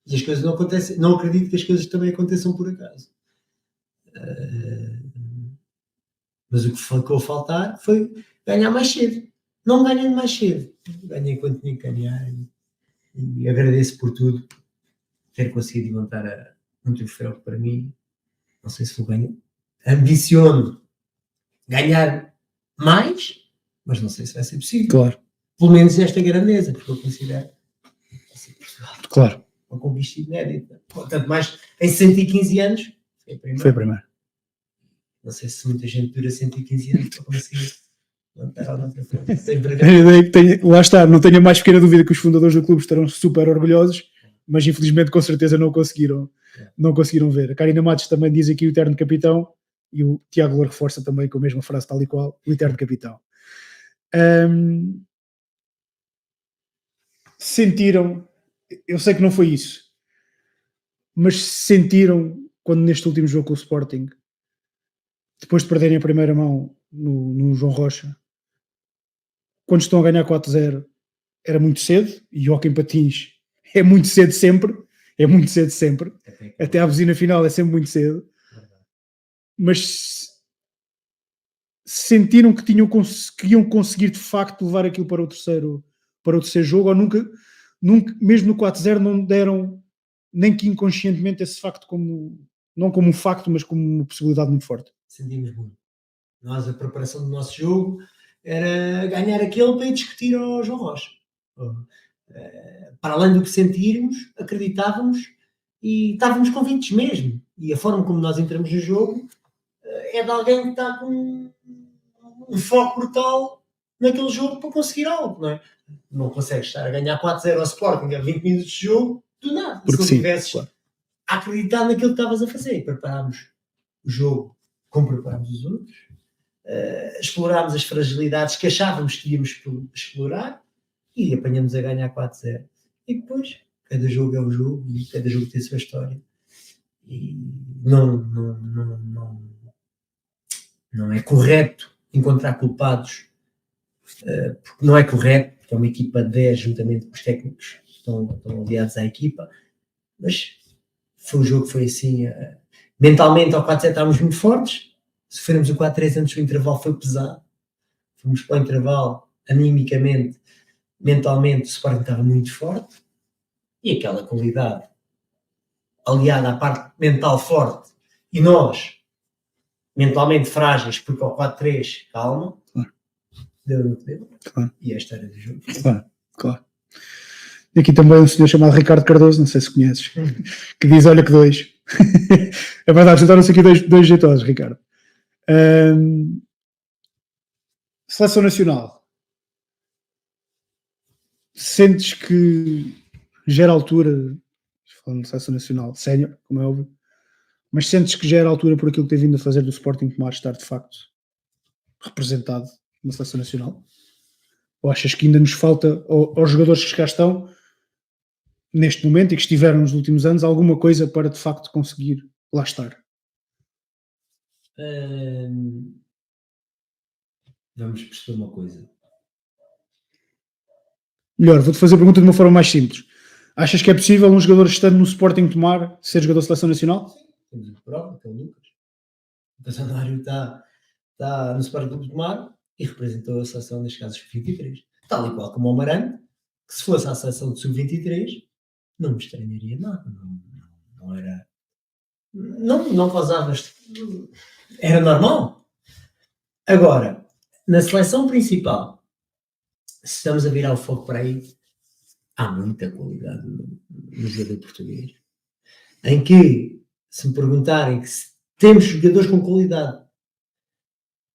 E as coisas não acontecem. Não acredito que as coisas também aconteçam por acaso. Mas o que ficou a faltar foi ganhar mais cedo. Não ganhei mais cedo. Ganhei quando tinha que ganhar. E agradeço por tudo. Ter conseguido levantar um troféu que para mim, não sei se vou ganhar. Ambiciono ganhar mais, mas não sei se vai ser possível. Claro. Pelo menos esta grandeza, porque eu considero claro. Uma conquista inédita. Portanto, mais em 115 anos, foi a primeira. Não sei se muita gente dura 115 anos para conseguir levantar a outra frente. Lá está, não tenho a mais pequena dúvida que os fundadores do clube estarão super orgulhosos, mas infelizmente com certeza não conseguiram ver. A Karina Matos também diz aqui o eterno capitão e o Tiago Louro reforça também com a mesma frase tal e qual, o eterno capitão. Sentiram, eu sei que não foi isso, mas sentiram quando neste último jogo com o Sporting, depois de perderem a primeira mão no João Rocha, quando estão a ganhar 4-0, era muito cedo, e o hockey em patins é muito cedo sempre, até a buzina final é sempre muito cedo, mas sentiram que iam conseguir de facto levar aquilo para o terceiro jogo, ou nunca mesmo no 4-0 não deram nem que inconscientemente esse facto não como um facto, mas como uma possibilidade muito forte. Sentimos muito. Nós, a preparação do nosso jogo era ganhar aquele para ir discutir ao João Rocha. Para além do que sentirmos, acreditávamos e estávamos convictos mesmo. E a forma como nós entramos no jogo é de alguém que está com um foco brutal naquele jogo para conseguir algo, não é? Não consegues estar a ganhar 4-0 ao Sporting a 20 minutos de jogo do nada. Porque se não sim, tivesses claro. a acreditar naquilo que estavas a fazer. E preparámos o jogo como preparámos os outros. Explorámos as fragilidades que achávamos que íamos explorar e apanhamos a ganhar 4-0. E depois, cada jogo é um jogo e cada jogo tem a sua história. E não é correto encontrar culpados, porque não é correto, porque é uma equipa de 10 juntamente com os técnicos que estão aliados à equipa, mas foi um jogo que foi assim, mentalmente ao 4-7 estávamos muito fortes, sofremos o 4-3 antes do intervalo, foi pesado, fomos para o intervalo, animicamente, mentalmente o Sporting estava muito forte, e aquela qualidade aliada à parte mental forte, e nós mentalmente frágeis, porque ao 4-3, calma, deu no que deu, e esta era do jogo. Claro. E aqui também um senhor chamado Ricardo Cardoso, não sei se conheces, que diz, olha que dois. É verdade, juntaram-se aqui dois jeitosos, Ricardo. Seleção Nacional. Sentes que já era a altura, falando de Seleção Nacional, sénior, como é óbvio, mas sentes que já era a altura por aquilo que tem vindo a fazer do Sporting Tomar estar de facto representado na Seleção Nacional? Ou achas que ainda nos falta, aos jogadores que cá estão, neste momento e que estiveram nos últimos anos, alguma coisa para de facto conseguir lá estar? Vamos perceber uma coisa. Melhor, vou-te fazer a pergunta de uma forma mais simples. Achas que é possível um jogador estando no Sporting Tomar ser jogador da Seleção Nacional? Sim, temos o prova, que é o Lucas. O Casanário está no Sporting Tomar e representou a seleção, neste caso, sub-23. Tal e qual como o Amarante, que se fosse a seleção de sub-23, não me estranharia nada. Não era... Não causava... Era normal. Agora, na seleção principal, se estamos a virar o foco para aí, há muita qualidade no jogador português. Em que, se me perguntarem que se temos jogadores com qualidade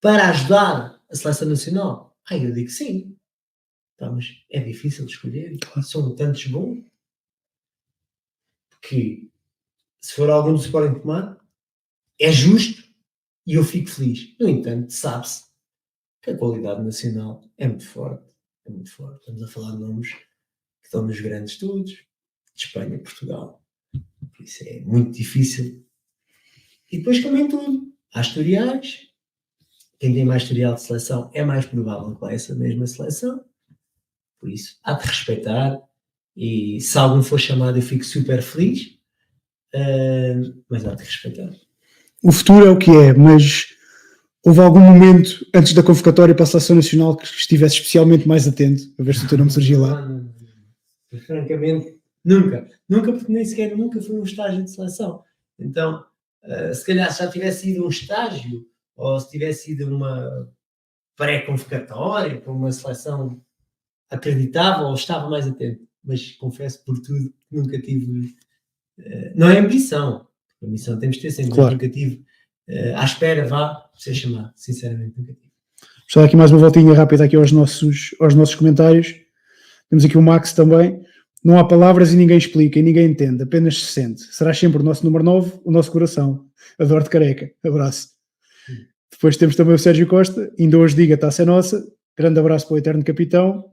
para ajudar a seleção nacional, eu digo sim. Mas é difícil de escolher. São tantos bons que, se for algum do Sporting Tomar, é justo e eu fico feliz. No entanto, sabe-se que a qualidade nacional é muito forte. É muito forte. Estamos a falar de nomes que estão nos grandes todos, de Espanha, Portugal. Por isso é muito difícil. E depois, como em tudo, há historiais. Quem tem mais historial de seleção é mais provável que vá essa mesma seleção. Por isso, há de respeitar. E se algum for chamado, eu fico super feliz. Mas há de respeitar. O futuro é o que é, mas houve algum momento antes da convocatória para a Seleção Nacional que estivesse especialmente mais atento a ver se o teu nome surgia lá? Não. Francamente, nunca, porque nem sequer nunca foi um estágio de seleção. Então, se calhar se já tivesse sido um estágio, ou se tivesse sido uma pré-convocatória para uma seleção acreditável, ou estava mais atento. Mas confesso por tudo que nunca tive. Não é ambição. A missão temos de ter sempre. Claro. Nunca tive à espera, vá ser chamado. Sinceramente, nunca tive. Vou dar aqui mais uma voltinha rápida aqui aos nossos comentários. Temos aqui o Max também. Não há palavras e ninguém explica e ninguém entende, apenas se sente. Serás sempre o nosso número 9, o nosso coração. Adoro-te, careca. Abraço. Depois temos também o Sérgio Costa. Ainda hoje diga, taça é nossa. Grande abraço para o eterno capitão.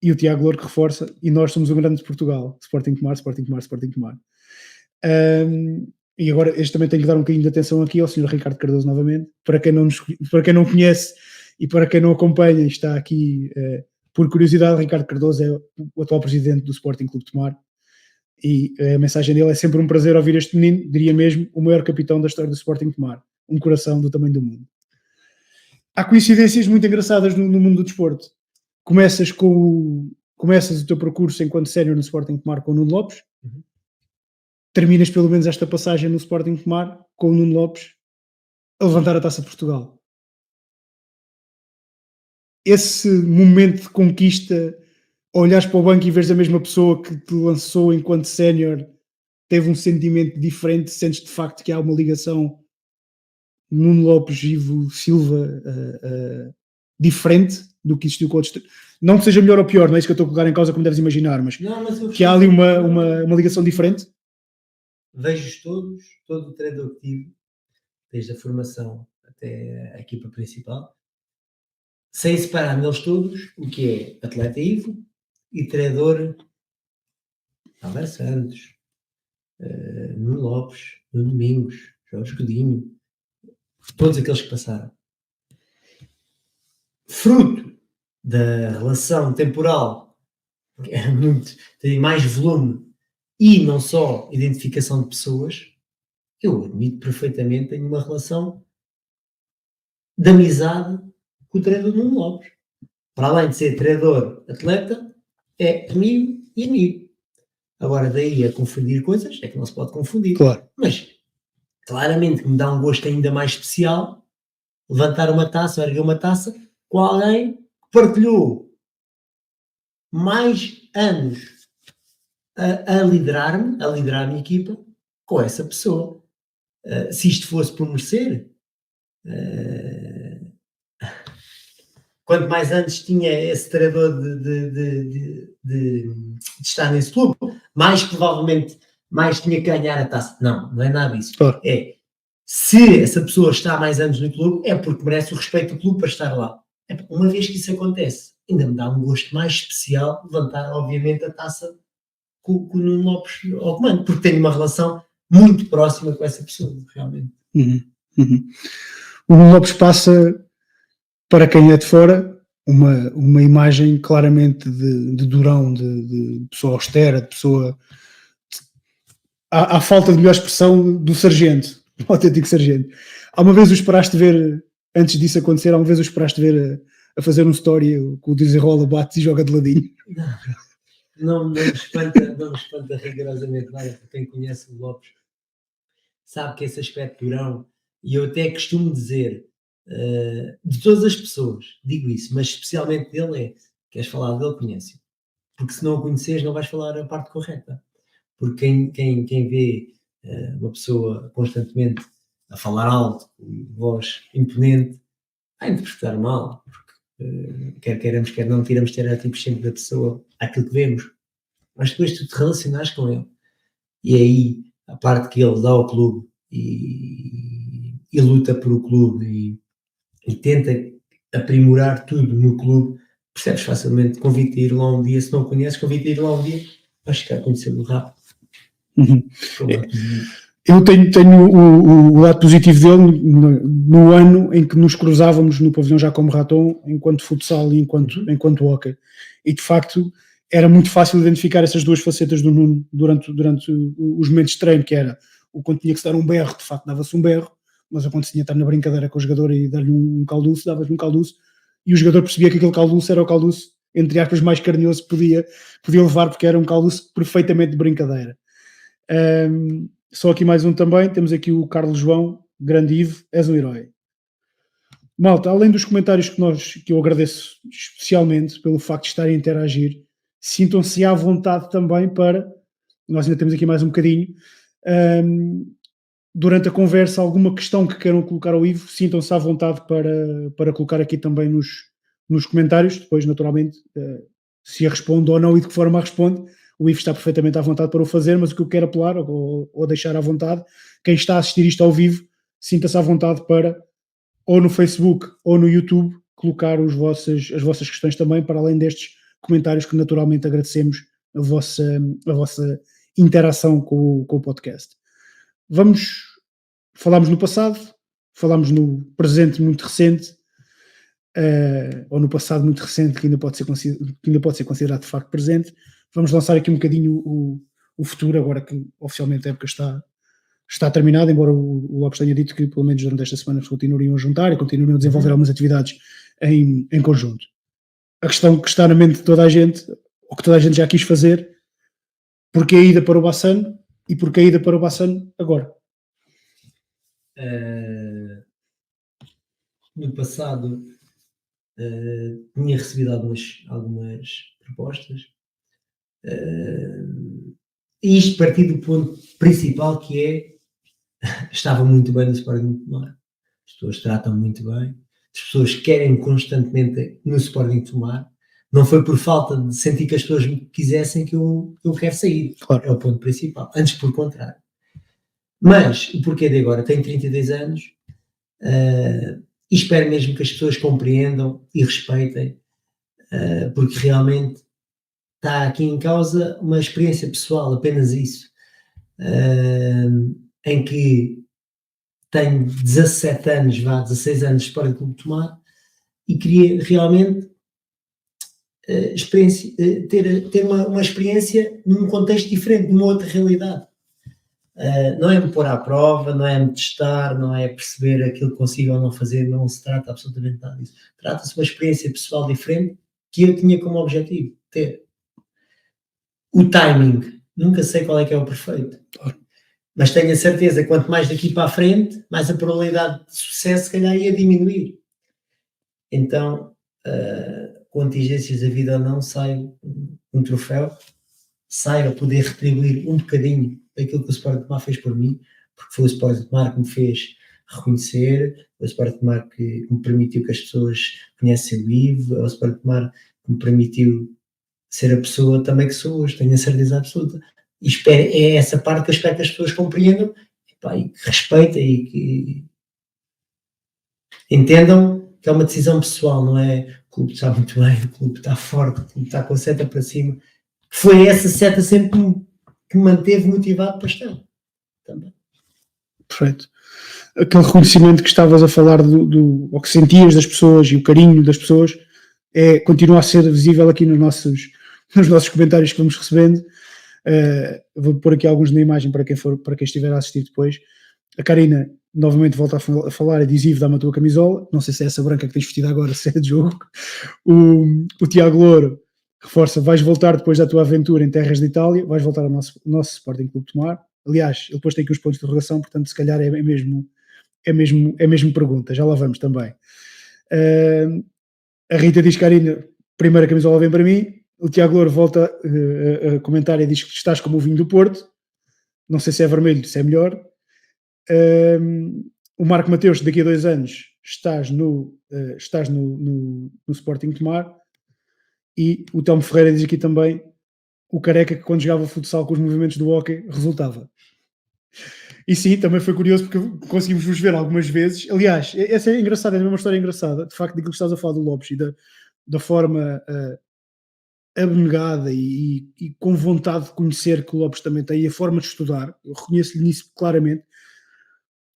E o Tiago Louro que reforça. E nós somos o grande de Portugal. Sporting Tomar, Sporting Tomar, Sporting Tomar. E agora este também tem que dar um bocadinho de atenção aqui ao Sr. Ricardo Cardoso novamente. Para quem não conhece e para quem não acompanha, está aqui... por curiosidade, Ricardo Cardoso é o atual presidente do Sporting Clube Tomar e a mensagem dele é sempre um prazer ouvir este menino, diria mesmo, o maior capitão da história do Sporting Tomar, um coração do tamanho do mundo. Há coincidências muito engraçadas no mundo do desporto. Começas o teu percurso enquanto sénior no Sporting Tomar com o Nuno Lopes, terminas pelo menos esta passagem no Sporting Tomar com o Nuno Lopes a levantar a Taça de Portugal. Esse momento de conquista, olhares para o banco e veres a mesma pessoa que te lançou enquanto sénior teve um sentimento diferente? Sentes de facto que há uma ligação Nuno Lopes, Ivo Silva diferente do que existiu com outros? Não que seja melhor ou pior, não é isso que eu estou a colocar em causa, como deves imaginar, mas que há ali uma ligação diferente? Vejo-os todos, todo o treinador que tive, desde a formação até a equipa principal, sem separar neles todos o que é atleta Ivo e treinador Albert Santos, Nuno Lopes, Nuno Domingos, Jorge Godinho, todos aqueles que passaram. Fruto da relação temporal, que era muito, tem mais volume, e não só identificação de pessoas, eu admito perfeitamente, tenho uma relação de amizade com o treinador Nuno Lopes. Para além de ser treinador atleta, é amigo e amigo. Agora, daí a confundir coisas, é que não se pode confundir. Claro. Mas, claramente, que me dá um gosto ainda mais especial levantar uma taça, ou erguer uma taça, com alguém que partilhou mais anos a liderar-me, a liderar a minha equipa, com essa pessoa. Se isto fosse por merecer, quanto mais anos tinha esse treinador de estar nesse clube, mais provavelmente mais tinha que ganhar a taça. Não é nada disso. Claro. É, se essa pessoa está há mais anos no clube, é porque merece o respeito do clube para estar lá. Uma vez que isso acontece, ainda me dá um gosto mais especial levantar, obviamente, a taça com o Nuno Lopes ao comando, porque tenho uma relação muito próxima com essa pessoa, realmente. O Nuno Lopes passa, para quem é de fora, uma imagem claramente de durão, de pessoa austera, de pessoa... À falta de melhor expressão, do sargento, do autêntico sargento. Alguma vez o esperaste ver, antes disso acontecer, alguma vez o esperaste ver a fazer um story com o desenrola, bate e joga de ladinho? Não me espanta rigorosamente nada, porque quem conhece o Lopes sabe que esse aspecto durão, e eu até costumo dizer, de todas as pessoas, digo isso, mas especialmente dele queres falar dele, conhece-o. Porque se não o conheces, não vais falar a parte correta. Porque quem vê uma pessoa constantemente a falar alto, com voz imponente, vai interpretar mal, porque quer queiramos, quer não, tiramos estereótipos sempre da pessoa, aquilo que vemos. Mas depois tu te relacionares com ele, e aí a parte que ele dá ao clube e luta por o clube e tenta aprimorar tudo no clube, percebes facilmente. Convido-te a ir lá um dia, se não o conheces, convido-te a ir lá um dia, vais ficar a conhecê-lo rápido. Eu tenho o lado positivo dele no ano em que nos cruzávamos no pavilhão Jacome Raton, enquanto futsal e enquanto hóquei. E de facto era muito fácil identificar essas duas facetas do Nuno durante os momentos de treino, que era o quando tinha que se dar um berro, de facto dava-se um berro, mas quando se tinha que estar na brincadeira com o jogador e dar-lhe um calduço, davas-lhe um calduço, e o jogador percebia que aquele calduço era o calduço, entre aspas, mais carinhoso que podia levar, porque era um calduço perfeitamente de brincadeira. Só aqui mais um também, temos aqui o Carlos João, grande Ivo, és um herói. Malta, além dos comentários que eu agradeço especialmente pelo facto de estarem a interagir, sintam-se à vontade também para, nós ainda temos aqui mais um bocadinho, durante a conversa, alguma questão que queiram colocar ao Ivo, sintam-se à vontade para colocar aqui também nos comentários, depois naturalmente se a responde ou não e de que forma a responde, o Ivo está perfeitamente à vontade para o fazer, mas o que eu quero apelar ou deixar à vontade, quem está a assistir isto ao vivo, sinta-se à vontade para, ou no Facebook ou no YouTube, colocar as vossas questões também, para além destes comentários que naturalmente agradecemos a vossa interação com o podcast. Falámos no passado, falámos no presente muito recente, ou no passado muito recente, que ainda pode ser considerado de facto presente. Vamos lançar aqui um bocadinho o futuro, agora que oficialmente a época está terminada, embora o Lopes tenha dito que pelo menos durante esta semana continuariam a juntar e continuariam a desenvolver algumas atividades em conjunto. A questão que está na mente de toda a gente, ou que toda a gente já quis fazer, porque a ida para o Bassano e porque a ida para o Bassano agora? No passado tinha recebido algumas propostas. isto partir do ponto principal que é, estava muito bem no Sporting de Tomar. As pessoas tratam muito bem, as pessoas querem constantemente no Sporting de Tomar. Não foi por falta de sentir que as pessoas me quisessem que eu quero sair. Claro. É o ponto principal. Antes, por contrário. Mas, o porquê de agora? Tenho 32 anos e espero mesmo que as pessoas compreendam e respeitem, porque realmente está aqui em causa uma experiência pessoal, apenas isso, em que tenho 17 anos, 16 anos de Sporting Clube de Tomar e queria realmente ter uma experiência num contexto diferente, numa outra realidade. Não é me pôr à prova, não é me testar, não é perceber aquilo que consigo ou não fazer, não se trata absolutamente nada disso. Trata-se de uma experiência pessoal diferente que eu tinha como objetivo ter. O timing, nunca sei qual é que é o perfeito. Mas tenho a certeza que quanto mais daqui para a frente, mais a probabilidade de sucesso se calhar ia diminuir. Então, contingências da vida ou não, sai um troféu, sai a poder retribuir um bocadinho daquilo que o Sporting de Tomar fez por mim, porque foi o Sporting de Tomar que me fez reconhecer, foi o Sporting de Tomar que me permitiu que as pessoas conhecem o Ivo, é o Sporting de Tomar que me permitiu ser a pessoa também que sou hoje, tenho a certeza absoluta. E espero, é essa parte que eu espero que as pessoas compreendam e que respeitem e que entendam que é uma decisão pessoal, não é o clube está muito bem, o clube está forte, o clube está com a seta para cima. Foi essa seta sempre que me manteve motivado para estar também. Perfeito. Aquele reconhecimento que estavas a falar ou que sentias das pessoas e o carinho das pessoas continua a ser visível aqui nos nossos comentários que vamos recebendo. Vou pôr aqui alguns na imagem para quem estiver a assistir depois. A Karina novamente volta a falar e diz: Ivo, dá-me a tua camisola. Não sei se é essa branca que tens vestida agora, se é de jogo. O Tiago Louro reforça: vais voltar depois da tua aventura em terras de Itália, vais voltar ao nosso Sporting Clube de Tomar. Aliás, ele depois tem aqui os pontos de interrogação, portanto, se calhar é mesmo pergunta. Já lá vamos também. A Rita diz: Karina, primeira camisola vem para mim. O Tiago Louro volta a comentar e diz que estás como o vinho do Porto. Não sei se é vermelho, se é melhor. O Marco Mateus, daqui a 2 anos, estás no Sporting Tomar. E o Telmo Ferreira diz aqui também: o Careca, que quando jogava futsal com os movimentos do hóquei, resultava. E sim, também foi curioso porque conseguimos vos ver algumas vezes. Aliás, essa é engraçada, é uma história engraçada, de facto, daquilo que estás a falar do Lopes e da forma abnegada e com vontade de conhecer que o Lopes também tem, e a forma de estudar. Eu reconheço-lhe nisso claramente.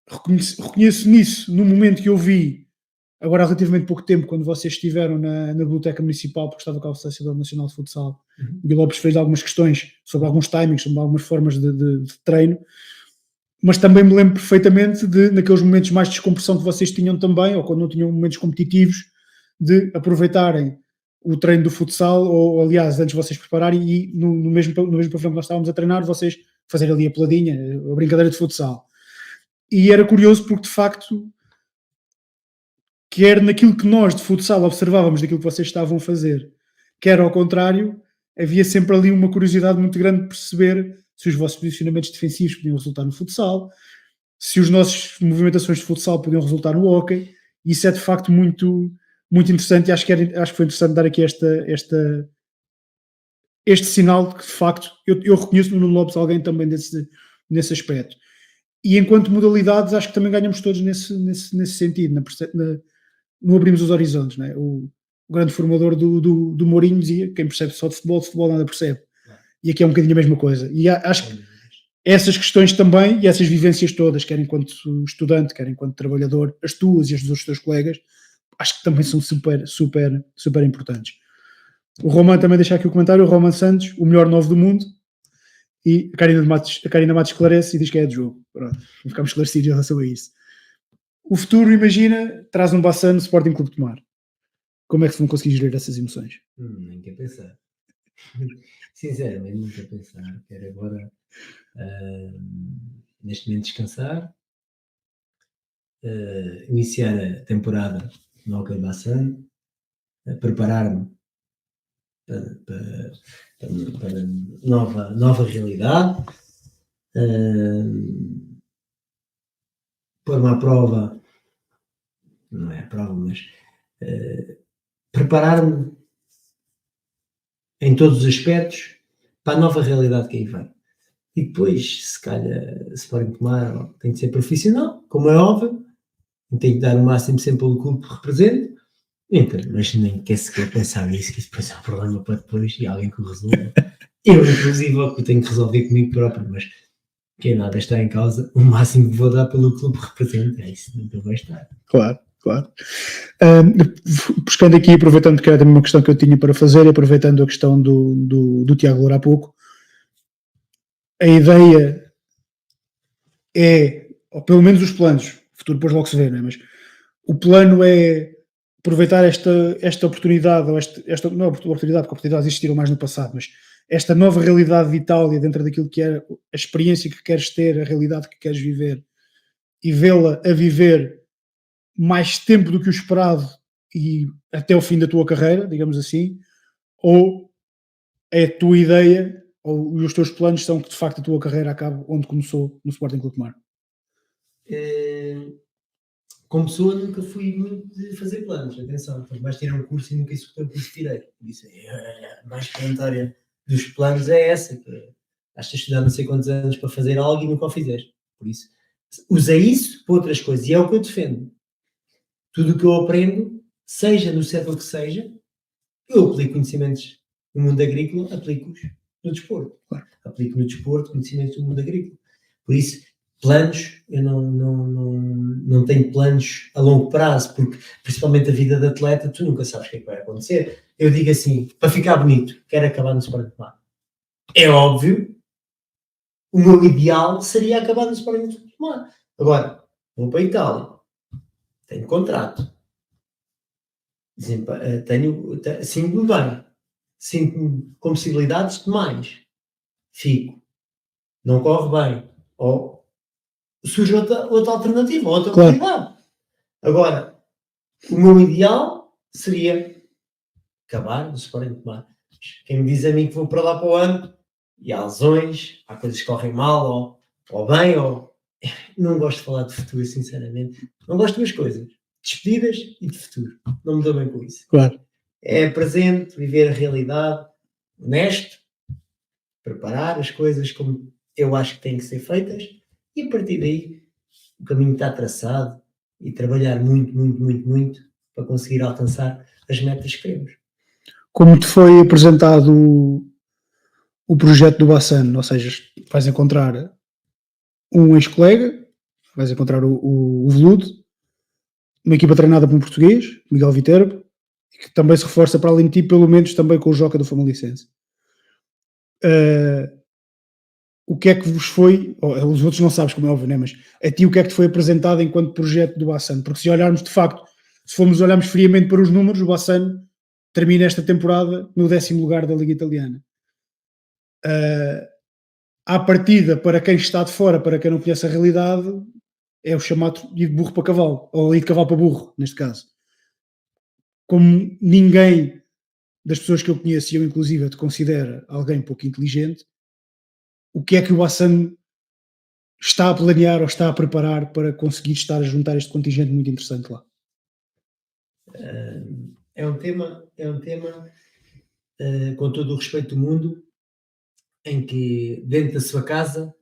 Reconheço nisso no momento que eu vi, agora há relativamente pouco tempo, quando vocês estiveram na Biblioteca Municipal, porque estava cá o Selecionador Nacional de Futsal, e o Lopes fez algumas questões sobre alguns timings, sobre algumas formas de treino, mas também me lembro perfeitamente naqueles momentos mais de descompressão que vocês tinham também, ou quando não tinham momentos competitivos, de aproveitarem o treino do futsal, ou aliás, antes de vocês prepararem, e no mesmo pavilhão que nós estávamos a treinar, vocês fazerem ali a peladinha, a brincadeira de futsal. E era curioso porque, de facto, quer naquilo que nós de futsal observávamos daquilo que vocês estavam a fazer, quer ao contrário, havia sempre ali uma curiosidade muito grande de perceber se os vossos posicionamentos defensivos podiam resultar no futsal, se as nossas movimentações de futsal podiam resultar no hóquei. Isso é de facto muito, muito interessante, e acho que foi interessante dar aqui este sinal de que, de facto, eu reconheço no Nuno Lopes alguém também nesse aspecto. E enquanto modalidades, acho que também ganhamos todos nesse sentido, não abrimos os horizontes. Não é? O grande formador do Mourinho dizia: quem percebe só de futebol nada percebe. E aqui é um bocadinho a mesma coisa. E acho que essas questões também, e essas vivências todas, quer enquanto estudante, quer enquanto trabalhador, as tuas e as dos teus colegas, acho que também são super, super, super importantes. O Roman também deixa aqui o comentário: o Roman Santos, o melhor 9 do mundo. E a Karina Matos esclarece e diz que é de jogo. Pronto, ficamos esclarecidos em relação a isso. O futuro, imagina, traz um Bassano Sporting Clube de Tomar. Como é que vão conseguir gerir essas emoções? Nem quer pensar. Sinceramente, não quer pensar. Quero agora, neste momento, descansar, iniciar a temporada no Hockey Bassano, preparar-me para nova realidade, pôr-me à prova, não é a prova, mas preparar-me em todos os aspectos para a nova realidade que aí vem. E depois, se calhar, se forem tomar, tem de ser profissional, como é óbvio, tem que dar o máximo sempre pelo clube que represento, então, mas nem quer sequer pensar nisso, que isso depois é um problema para depois e alguém que o resolva. Eu, inclusive, é o que eu tenho que resolver comigo próprio, mas que nada está em causa, o máximo que vou dar pelo clube que represento, é isso, nunca vai estar. Claro. Buscando aqui, aproveitando que era também uma questão que eu tinha para fazer, e aproveitando a questão do Tiago Loura há pouco, a ideia é, ou pelo menos os planos, o futuro depois logo se vê, não é? Mas o plano é aproveitar esta oportunidade, ou esta não é oportunidade, porque oportunidades existiram mais no passado, mas esta nova realidade de Itália, dentro daquilo que é a experiência que queres ter, a realidade que queres viver, e vê-la a viver mais tempo do que o esperado e até o fim da tua carreira, digamos assim, ou é a tua ideia ou os teus planos são que de facto a tua carreira acabe onde começou no Sporting Clube de Tomar? Como pessoa nunca fui muito de fazer planos, atenção, mas tirei um curso e nunca executei o curso de Direito. Isso é a mais comentária dos planos é essa, que has de estudar não sei quantos anos para fazer algo e nunca o fizeste. Por isso, usei isso para outras coisas e é o que eu defendo. Tudo o que eu aprendo, seja no setor que seja, eu aplico conhecimentos no mundo agrícola, aplico-os no desporto. Claro. Aplico no desporto conhecimentos do mundo agrícola. Por isso, planos, eu não tenho planos a longo prazo, porque principalmente a vida de atleta, tu nunca sabes o que é que vai acontecer. Eu digo assim, para ficar bonito, quero acabar no Sporting de Tomar. É óbvio, o meu ideal seria acabar no Sporting de Tomar. Agora, vou para a Itália, tenho contrato, sinto-me bem, sinto-me com possibilidades de mais, fico, não corre bem, ou surge outra alternativa, outra oportunidade. Agora, o meu ideal seria acabar no Sporting de Tomar. Quem me diz a mim que vou para lá para o ano, e há lesões, há coisas que correm mal, ou bem, ou... Não gosto de falar de futuro, sinceramente. Não gosto de duas coisas. Despedidas e de futuro. Não me dou bem com isso. Claro. É presente, viver a realidade, honesto, preparar as coisas como eu acho que têm que ser feitas e a partir daí o caminho está traçado e trabalhar muito, muito, muito, muito para conseguir alcançar as metas que queremos. Como te foi apresentado o projeto do Bassano, ou seja, vais encontrar um ex-colega, vais encontrar o Veludo, uma equipa treinada por um português, Miguel Viterbo, que também se reforça para além de ti, pelo menos também com o Joca do Famalichense. O que é que vos foi, os outros não sabes como é óbvio, né? Mas a ti o que é que te foi apresentado enquanto projeto do Bassano? Porque se olharmos de facto, se formos olharmos friamente para os números, o Bassano termina esta temporada no 10º lugar da Liga Italiana. À partida, para quem está de fora, para quem não conhece a realidade, é o chamado ir de burro para cavalo, ou ir de cavalo para burro, neste caso. Como ninguém das pessoas que eu conheço, e eu inclusive te considero alguém pouco inteligente, o que é que o Bassano está a planear ou está a preparar para conseguir estar a juntar este contingente muito interessante lá? É um tema com todo o respeito do mundo, em que dentro da sua casa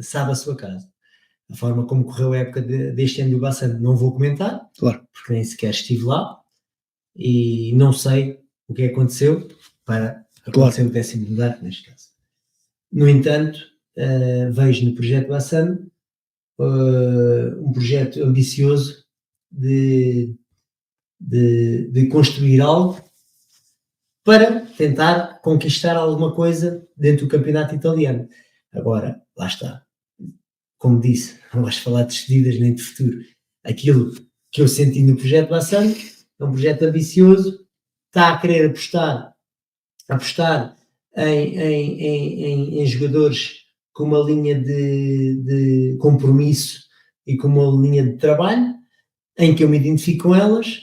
sabe a sua casa. A forma como correu a época deste ano do Bassano não vou comentar, claro, porque nem sequer estive lá e não sei o que aconteceu para acontecer o 10º lugar neste caso. No entanto, vejo no projeto Bassano um projeto ambicioso de construir algo para tentar conquistar alguma coisa dentro do campeonato italiano. Agora, lá está. Como disse, não gosto de falar de despedidas nem de futuro. Aquilo que eu senti no projeto Bassano é um projeto ambicioso, está a querer apostar em jogadores com uma linha de compromisso e com uma linha de trabalho, em que eu me identifico com elas,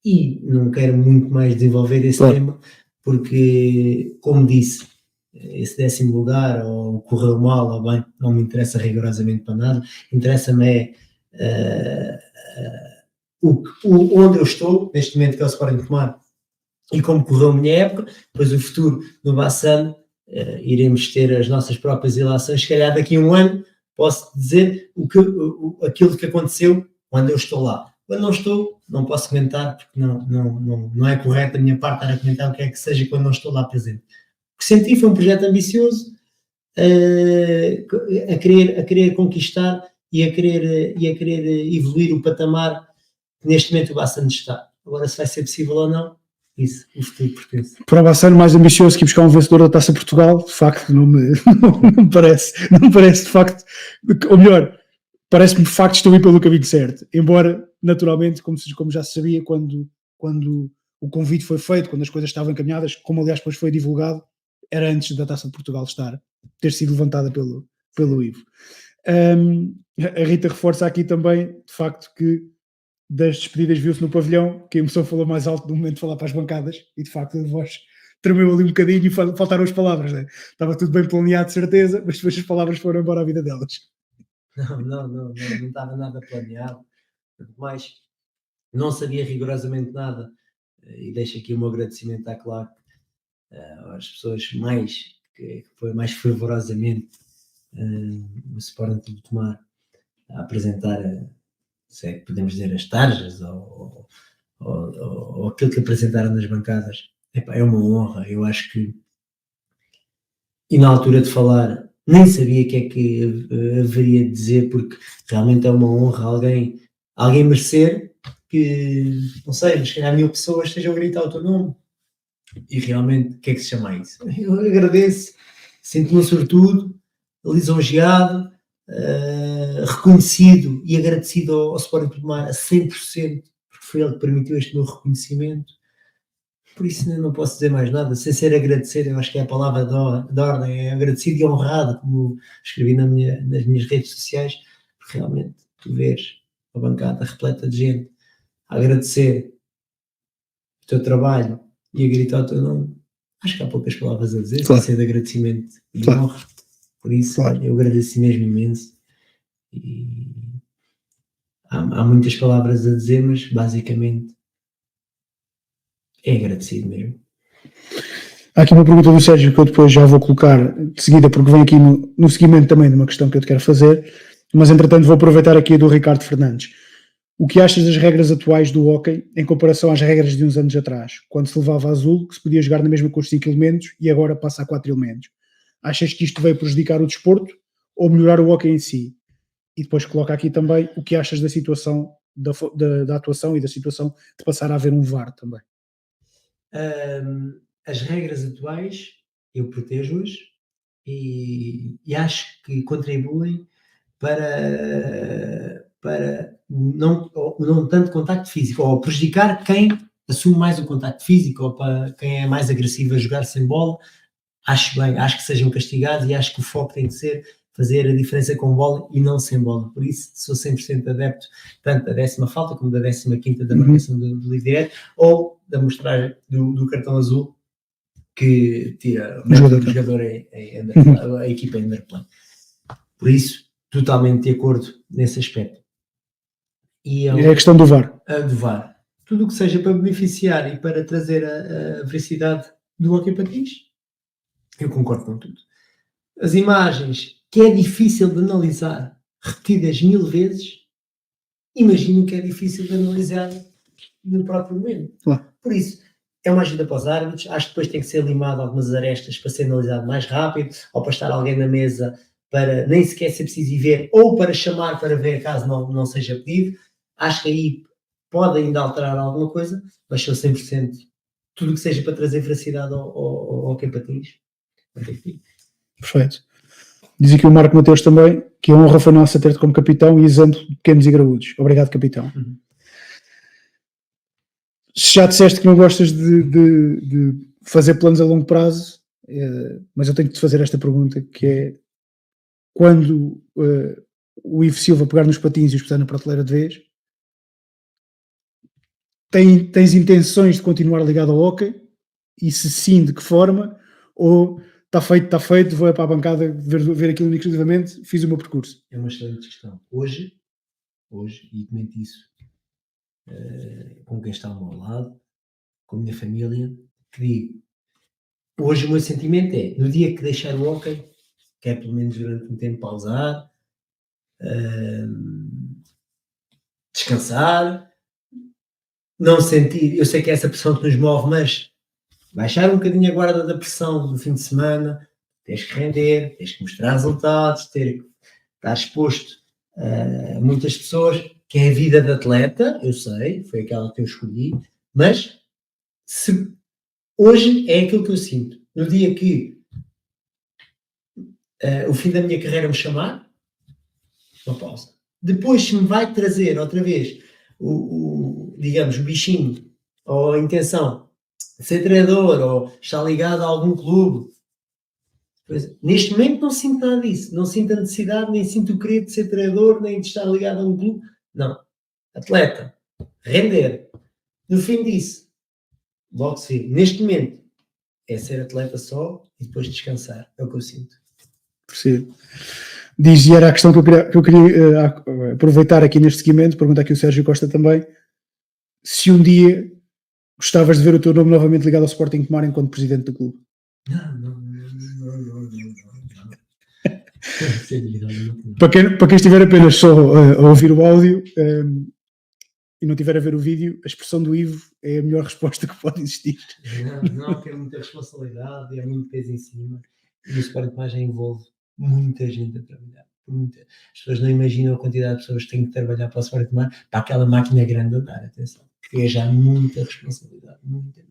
E não quero muito mais desenvolver esse Claro. tema, porque, como disse, esse 10º lugar, ou correu mal ou bem, não me interessa rigorosamente para nada. Interessa-me é onde eu estou, neste momento, que é o Sporting Tomar, e como correu a minha época. Depois o futuro no Bassano, iremos ter as nossas próprias ilações. Se calhar daqui a um ano posso dizer aquilo que aconteceu quando eu estou lá. Quando não estou, não posso comentar, porque não é correto da minha parte estar a comentar o que é que seja quando não estou lá presente. O que senti foi um projeto ambicioso, a querer conquistar e a querer evoluir o patamar que neste momento o Bassano está. Agora, se vai ser possível ou não, isso, o futuro pertence. Para o Bassano, mais ambicioso que ir buscar um vencedor da Taça Portugal, de facto, não me parece de facto, ou melhor, parece-me de facto estou a ir pelo caminho certo, embora naturalmente, como já se sabia, quando o convite foi feito, quando as coisas estavam encaminhadas, como aliás depois foi divulgado, era antes da Taça de Portugal ter sido levantada pelo Ivo. A Rita reforça aqui também, de facto, que das despedidas viu-se no pavilhão que a emoção falou mais alto no momento de falar para as bancadas, e de facto a voz tremeu ali um bocadinho e faltaram as palavras, né? Estava tudo bem planeado de certeza, mas depois as palavras foram embora à vida delas. Não estava nada planeado, mas não sabia rigorosamente nada, e deixo aqui o meu agradecimento à claque, às pessoas que foi mais fervorosamente o Sporting de Tomar a apresentar, se é que podemos dizer, as tarjas ou aquilo que apresentaram nas bancadas. Epá, é uma honra. Eu acho que, e na altura de falar, nem sabia o que é que haveria de dizer, porque realmente é uma honra alguém merecer que, não sei, mas se calhar 1000 pessoas estejam a gritar o teu nome. E realmente, o que é que se chama isso? Eu agradeço, sinto-me sobretudo lisonjeado, reconhecido e agradecido ao Sporting de Tomar a 100%, porque foi ele que permitiu este meu reconhecimento. Por isso não posso dizer mais nada, sem ser agradecer. Eu acho que é a palavra de ordem, é agradecido e honrado, como escrevi nas minhas redes sociais, porque realmente tu vês a bancada repleta de gente a agradecer o teu trabalho e a gritar o teu nome. Acho que há poucas palavras a dizer, Claro. sem ser de agradecimento e Claro. honra. Por isso, Claro. eu agradeço mesmo imenso. E há muitas palavras a dizer, mas basicamente é agradecido mesmo. Há aqui uma pergunta do Sérgio que eu depois já vou colocar de seguida, porque vem aqui no seguimento também de uma questão que eu te quero fazer, mas entretanto vou aproveitar aqui a do Ricardo Fernandes. O que achas das regras atuais do hóquei em comparação às regras de uns anos atrás, quando se levava a azul, que se podia jogar na mesma com os 5 elementos e agora passa a 4 elementos? Achas que isto veio prejudicar o desporto ou melhorar o hóquei em si? E depois coloca aqui também o que achas da situação da atuação e da situação de passar a haver um VAR também. As regras atuais eu protejo-as e acho que contribuem para não tanto contacto físico, ou prejudicar quem assume mais o contacto físico, ou para quem é mais agressivo a jogar sem bola. Acho bem, acho que sejam castigados, e acho que o foco tem de ser fazer a diferença com bola e não sem bola. Por isso sou 100% adepto tanto da 10ª falta como da 15ª da marcação do livre direto, ou da mostragem do cartão azul, que tira o jogador a equipa em underplay. Por isso, totalmente de acordo nesse aspecto. E é a questão do VAR. Do VAR. Tudo o que seja para beneficiar e para trazer a veracidade do hóquei patins, eu concordo com tudo. As imagens que é difícil de analisar repetidas 1000 vezes, imagino que é difícil de analisar no próprio momento. Claro. Por isso, é uma ajuda para os árbitros. Acho que depois tem que ser limado algumas arestas para ser analisado mais rápido, ou para estar alguém na mesa para nem sequer ser preciso ir ver, ou para chamar para ver caso não seja pedido. Acho que aí pode ainda alterar alguma coisa, mas sou 100% tudo que seja para trazer veracidade ao que patins. Perfeito. Diz aqui o Marco Mateus também que a honra foi nossa ter-te como capitão e exemplo de pequenos e graúdos. Obrigado, capitão. Se já disseste que não gostas de fazer planos a longo prazo, mas eu tenho que te fazer esta pergunta, que é: quando o Ivo Silva pegar nos patins e os botar na prateleira de vez, tens intenções de continuar ligado ao hóquei? E se sim, de que forma? Ou está feito, vou para a bancada ver aquilo exclusivamente, fiz o meu percurso? É uma excelente questão. Hoje, e comento isso com quem está ao meu lado, com a minha família, que digo, hoje o meu sentimento é, no dia que deixar o hóquei, quer pelo menos durante um tempo pausar, descansar, não sentir, eu sei que é essa pressão que nos move, mas baixar um bocadinho a guarda da pressão do fim de semana, tens que render, tens que mostrar resultados, estar exposto a muitas pessoas, que é a vida de atleta, eu sei, foi aquela que eu escolhi, mas hoje é aquilo que eu sinto. No dia que o fim da minha carreira me chamar, uma pausa. Depois, se me vai trazer outra vez digamos, o bichinho ou a intenção de ser treinador ou estar ligado a algum clube, neste momento não sinto nada disso. Não sinto a necessidade, nem sinto o querer de ser treinador, nem de estar ligado a um clube. Não. Atleta. Render. No fim disso, logo se vê. Neste momento, é ser atleta só e depois descansar. É o que eu sinto. Percebo. Diz, e era a questão que eu queria aproveitar aqui neste seguimento, perguntar aqui o Sérgio Costa também, se um dia gostavas de ver o teu nome novamente ligado ao Sporting Tomar enquanto presidente do clube. Não. Para quem estiver apenas só a ouvir o áudio e não estiver a ver o vídeo, a expressão do Ivo é a melhor resposta que pode existir. Não, que é muita responsabilidade, é muito peso em cima, e o Sporting Tomar já envolve muita gente a trabalhar. As pessoas não imaginam a quantidade de pessoas que têm que trabalhar para o Sporting Tomar, para aquela máquina grande andar, atenção, porque é já muita responsabilidade, muita.